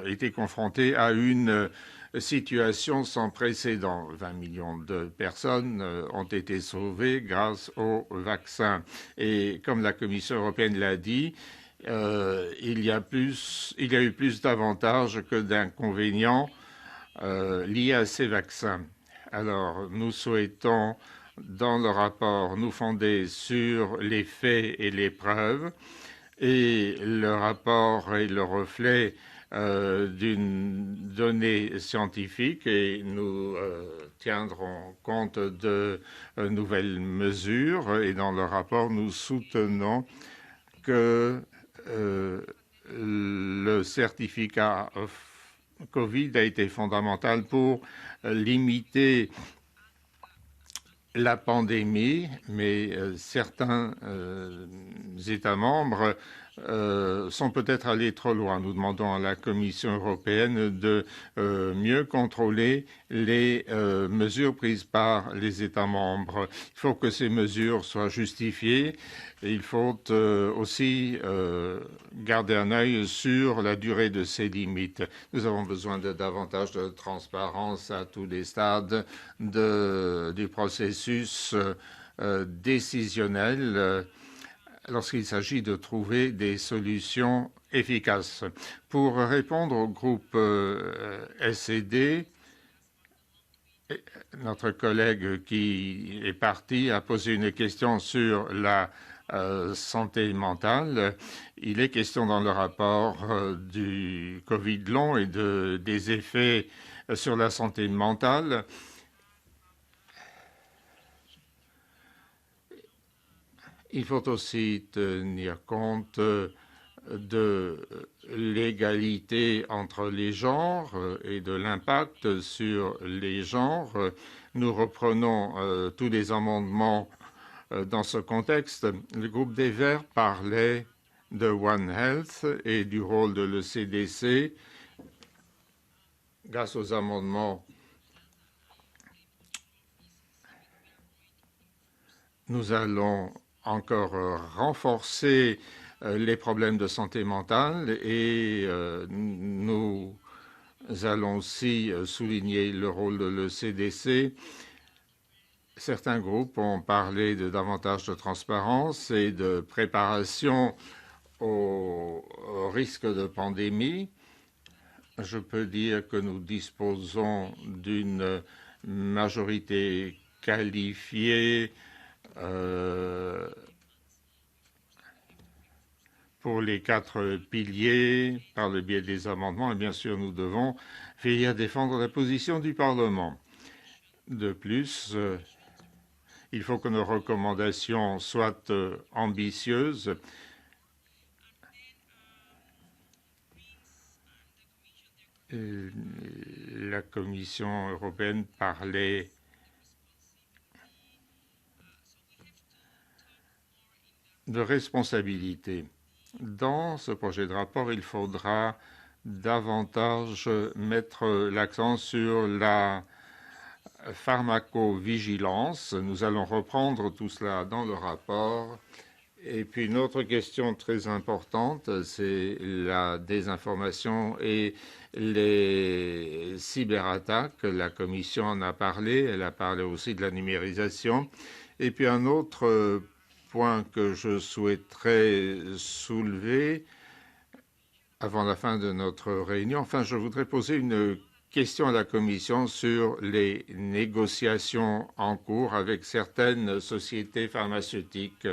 été confrontés à une situation sans précédent. 20 millions de personnes ont été sauvées grâce au vaccin. Et comme la Commission européenne l'a dit, il y a eu plus d'avantages que d'inconvénients liés à ces vaccins. Alors, nous souhaitons, dans le rapport, nous fonder sur les faits et les preuves. Et le rapport est le reflet d'une donnée scientifique et nous tiendrons compte de nouvelles mesures. Et dans le rapport, nous soutenons que le certificat Covid a été fondamental pour limiter la pandémie, mais certains États membres sont peut-être allés trop loin. Nous demandons à la Commission européenne de mieux contrôler les mesures prises par les États membres. Il faut que ces mesures soient justifiées. Et il faut aussi garder un œil sur la durée de ces limites. Nous avons besoin de davantage de transparence à tous les stades du processus décisionnel lorsqu'il s'agit de trouver des solutions efficaces. Pour répondre au groupe SED, notre collègue qui est parti a posé une question sur la santé mentale. Il est question dans le rapport du Covid long et des effets sur la santé mentale. Il faut aussi tenir compte de l'égalité entre les genres et de l'impact sur les genres. Nous reprenons tous les amendements dans ce contexte. Le groupe des Verts parlait de One Health et du rôle de l'ECDC. Grâce aux amendements, nous allons encore renforcer les problèmes de santé mentale et nous allons aussi souligner le rôle de l'ECDC. Certains groupes ont parlé de davantage de transparence et de préparation au risque de pandémie. Je peux dire que nous disposons d'une majorité qualifiée pour les 4 piliers par le biais des amendements. Et bien sûr, nous devons veiller à défendre la position du Parlement. De plus, il faut que nos recommandations soient ambitieuses. La Commission européenne parlait de responsabilité. Dans ce projet de rapport, il faudra davantage mettre l'accent sur la pharmacovigilance. Nous allons reprendre tout cela dans le rapport. Et puis une autre question très importante, c'est la désinformation et les cyberattaques. La Commission en a parlé, elle a parlé aussi de la numérisation. Et puis un autre point que je souhaiterais soulever avant la fin de notre réunion, enfin je voudrais poser une question à la Commission sur les négociations en cours avec certaines sociétés pharmaceutiques.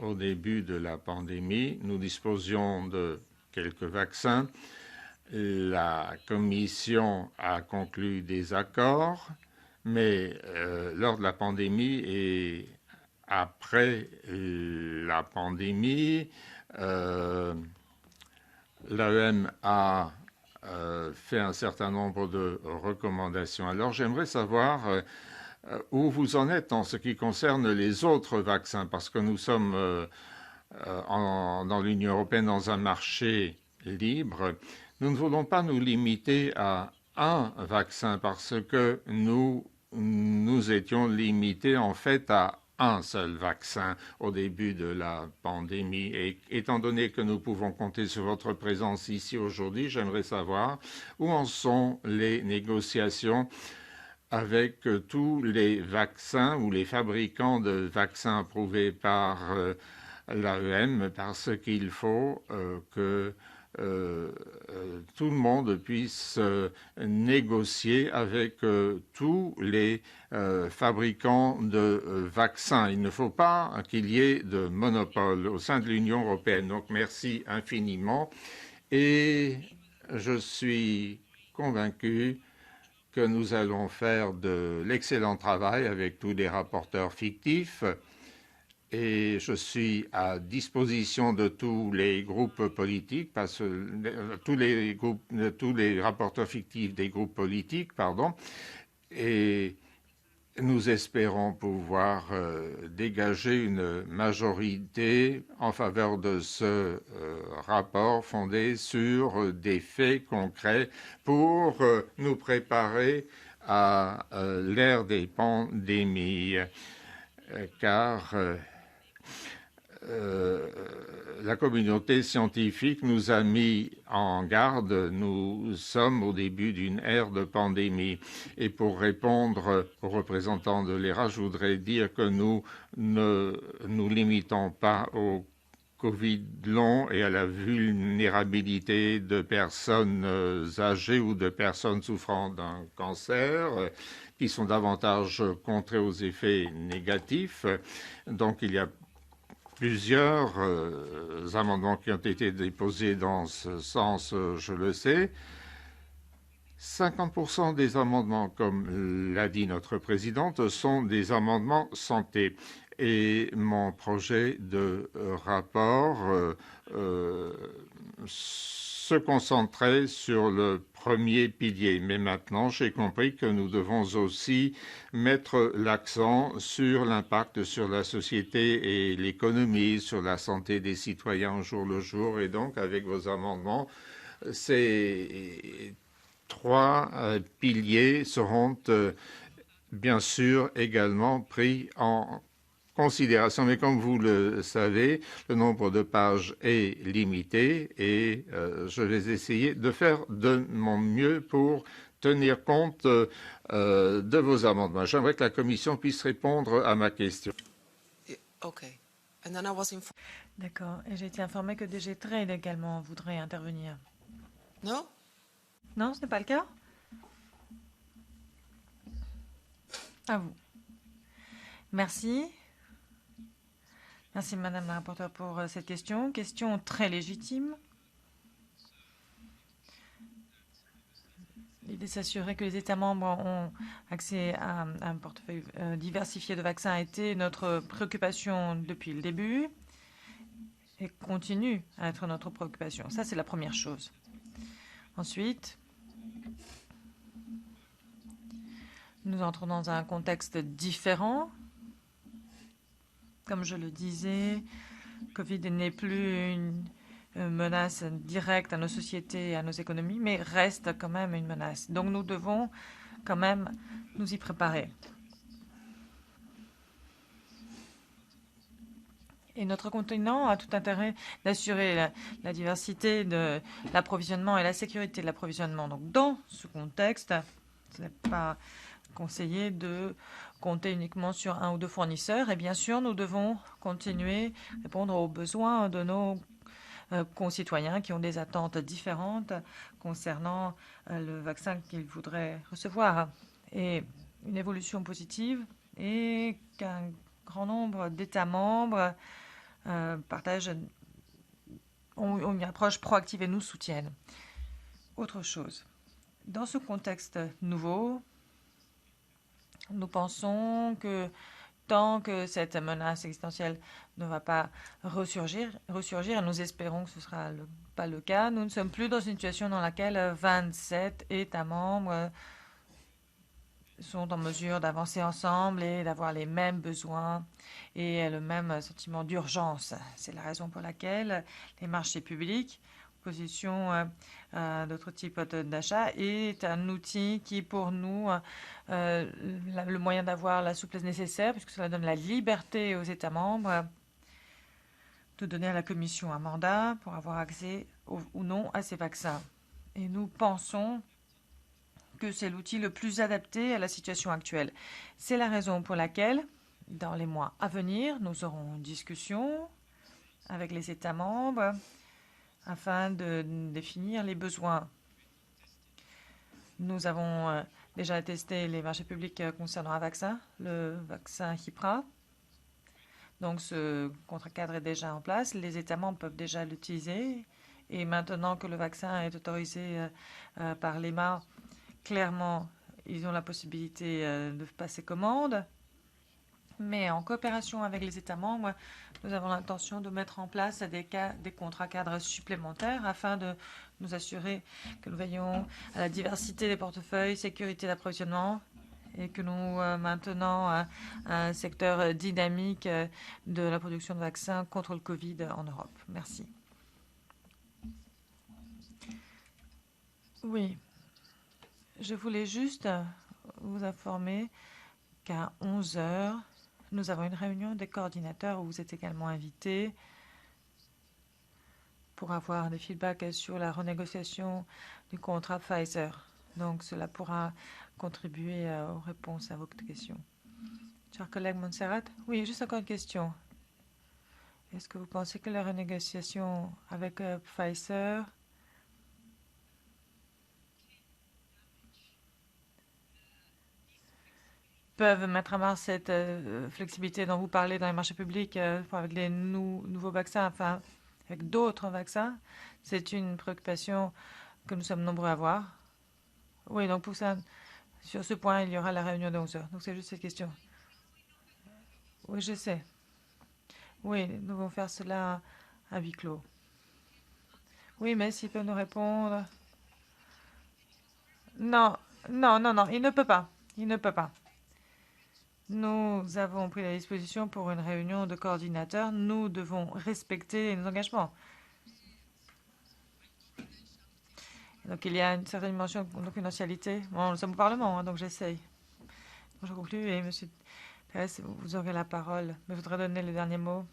Au début de la pandémie, nous disposions de quelques vaccins. La Commission a conclu des accords, mais lors de la pandémie et après la pandémie, l'AEM a fait un certain nombre de recommandations. Alors j'aimerais savoir où vous en êtes en ce qui concerne les autres vaccins, parce que nous sommes dans l'Union européenne dans un marché libre. Nous ne voulons pas nous limiter à un vaccin parce que nous étions limités en fait à un seul vaccin au début de la pandémie. Et étant donné que nous pouvons compter sur votre présence ici aujourd'hui, j'aimerais savoir où en sont les négociations avec tous les vaccins ou les fabricants de vaccins approuvés par l'AEM, parce qu'il faut que tout le monde puisse négocier avec tous les fabricants de vaccins. Il ne faut pas qu'il y ait de monopole au sein de l'Union européenne. Donc merci infiniment et je suis convaincu que nous allons faire de l'excellent travail avec tous les rapporteurs fictifs et je suis à disposition de tous les groupes politiques, parce que tous les rapporteurs fictifs des groupes politiques, pardon, et nous espérons pouvoir dégager une majorité en faveur de ce rapport fondé sur des faits concrets pour nous préparer à l'ère des pandémies, car la communauté scientifique nous a mis en garde. Nous sommes au début d'une ère de pandémie. Et pour répondre aux représentants de l'ERA, je voudrais dire que nous ne nous limitons pas au Covid long et à la vulnérabilité de personnes âgées ou de personnes souffrant d'un cancer, qui sont davantage contrées aux effets négatifs. Donc il y a plusieurs amendements qui ont été déposés dans ce sens, je le sais. 50% des amendements, comme l'a dit notre présidente, sont des amendements santé. Et mon projet de rapport se concentrait sur le premier pilier. Mais maintenant, j'ai compris que nous devons aussi mettre l'accent sur l'impact sur la société et l'économie, sur la santé des citoyens au jour le jour. Et donc, avec vos amendements, ces trois piliers seront bien sûr également pris en considération, mais comme vous le savez, le nombre de pages est limité et je vais essayer de faire de mon mieux pour tenir compte de vos amendements. J'aimerais que la Commission puisse répondre à ma question. Okay. D'accord. Et j'ai été informé que DG Trade également voudrait intervenir. Non? Non, ce n'est pas le cas? À vous. Merci. Merci, Madame la rapporteure, pour cette question. Question très légitime. L'idée de s'assurer que les États membres ont accès à un portefeuille diversifié de vaccins a été notre préoccupation depuis le début et continue à être notre préoccupation. Ça, c'est la première chose. Ensuite, nous entrons dans un contexte différent. Comme je le disais, Covid n'est plus une menace directe à nos sociétés et à nos économies, mais reste quand même une menace. Donc nous devons quand même nous y préparer. Et notre continent a tout intérêt d'assurer la diversité de l'approvisionnement et la sécurité de l'approvisionnement. Donc, dans ce contexte, ce n'est pas conseillé de compter uniquement sur un ou deux fournisseurs. Et bien sûr, nous devons continuer à répondre aux besoins de nos concitoyens qui ont des attentes différentes concernant le vaccin qu'ils voudraient recevoir. Et une évolution positive est qu'un grand nombre d'États membres ont une approche proactive et nous soutiennent. Autre chose, dans ce contexte nouveau, nous pensons que tant que cette menace existentielle ne va pas ressurgir, et nous espérons que ce ne sera pas le cas, nous ne sommes plus dans une situation dans laquelle 27 États membres sont en mesure d'avancer ensemble et d'avoir les mêmes besoins et le même sentiment d'urgence. C'est la raison pour laquelle les marchés publics, opposition à d'autres types d'achats, est un outil qui, pour nous, le moyen d'avoir la souplesse nécessaire, puisque cela donne la liberté aux États membres de donner à la Commission un mandat pour avoir accès ou non à ces vaccins. Et nous pensons que c'est l'outil le plus adapté à la situation actuelle. C'est la raison pour laquelle, dans les mois à venir, nous aurons une discussion avec les États membres afin de définir les besoins. Nous avons déjà testé les marchés publics concernant un vaccin, le vaccin Hipra. Donc ce contrat cadre est déjà en place. Les États membres peuvent déjà l'utiliser. Et maintenant que le vaccin est autorisé par l'EMA, clairement, ils ont la possibilité de passer commande. Mais en coopération avec les États membres, nous avons l'intention de mettre en place des contrats cadres supplémentaires afin de nous assurer que nous veillons à la diversité des portefeuilles, sécurité d'approvisionnement et que nous maintenons un secteur dynamique de la production de vaccins contre le Covid en Europe. Merci. Oui. Je voulais juste vous informer qu'à 11 h, nous avons une réunion des coordinateurs où vous êtes également invités pour avoir des feedbacks sur la renégociation du contrat Pfizer. Donc, cela pourra contribuer aux réponses à vos questions. Cher collègue Montserrat, oui, juste encore une question. Est-ce que vous pensez que la renégociation avec Pfizer peuvent mettre à marche cette flexibilité dont vous parlez dans les marchés publics avec les nouveaux vaccins, enfin avec d'autres vaccins? C'est une préoccupation que nous sommes nombreux à avoir. Oui, donc pour ça, sur ce point, il y aura la réunion de 11 h. Donc c'est juste cette question. Oui, je sais. Oui, nous allons faire cela à huis clos. Oui, mais s'il peut nous répondre. Non, non, non, non, il ne peut pas. Il ne peut pas. Nous avons pris la disposition pour une réunion de coordinateurs. Nous devons respecter nos engagements. Donc, il y a une certaine dimension de confidentialité. Bon, nous sommes au Parlement, hein, donc j'essaye. Je conclue et M. Thérèse, vous aurez la parole. Mais je voudrais donner le dernier mot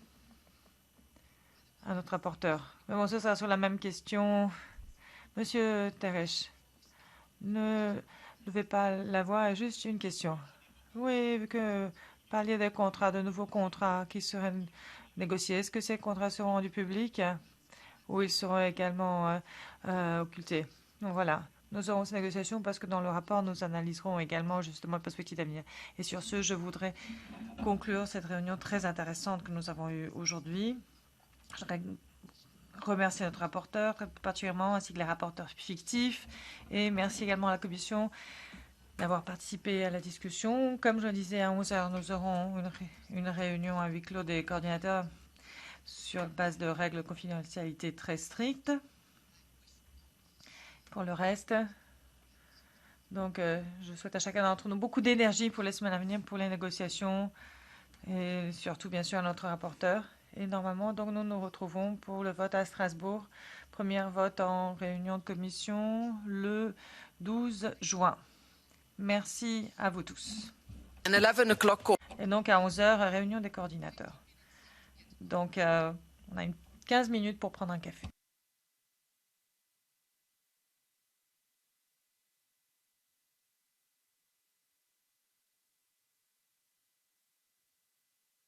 à notre rapporteur. Mais bon, ce sera sur la même question. Monsieur Thérèse, ne levez pas la voix, juste une question. Oui, vu que vous parliez des contrats, de nouveaux contrats qui seraient négociés, est-ce que ces contrats seront rendus publics ou ils seront également occultés? Donc voilà, nous aurons ces négociations parce que dans le rapport, nous analyserons également justement la perspective d'avenir. Et sur ce, je voudrais conclure cette réunion très intéressante que nous avons eue aujourd'hui. Je voudrais remercier notre rapporteur particulièrement, ainsi que les rapporteurs fictifs. Et merci également à la Commission d'avoir participé à la discussion. Comme je le disais, à 11 h, nous aurons une réunion à huis clos des coordinateurs sur base de règles de confidentialité très strictes. Pour le reste, donc je souhaite à chacun d'entre nous beaucoup d'énergie pour les semaines à venir, pour les négociations et surtout bien sûr à notre rapporteur. Et normalement, donc, nous nous retrouvons pour le vote à Strasbourg. Premier vote en réunion de commission le 12 juin. Merci à vous tous. And 11 o'clock. Et donc à 11 h, réunion des coordinateurs. Donc on a 15 minutes pour prendre un café.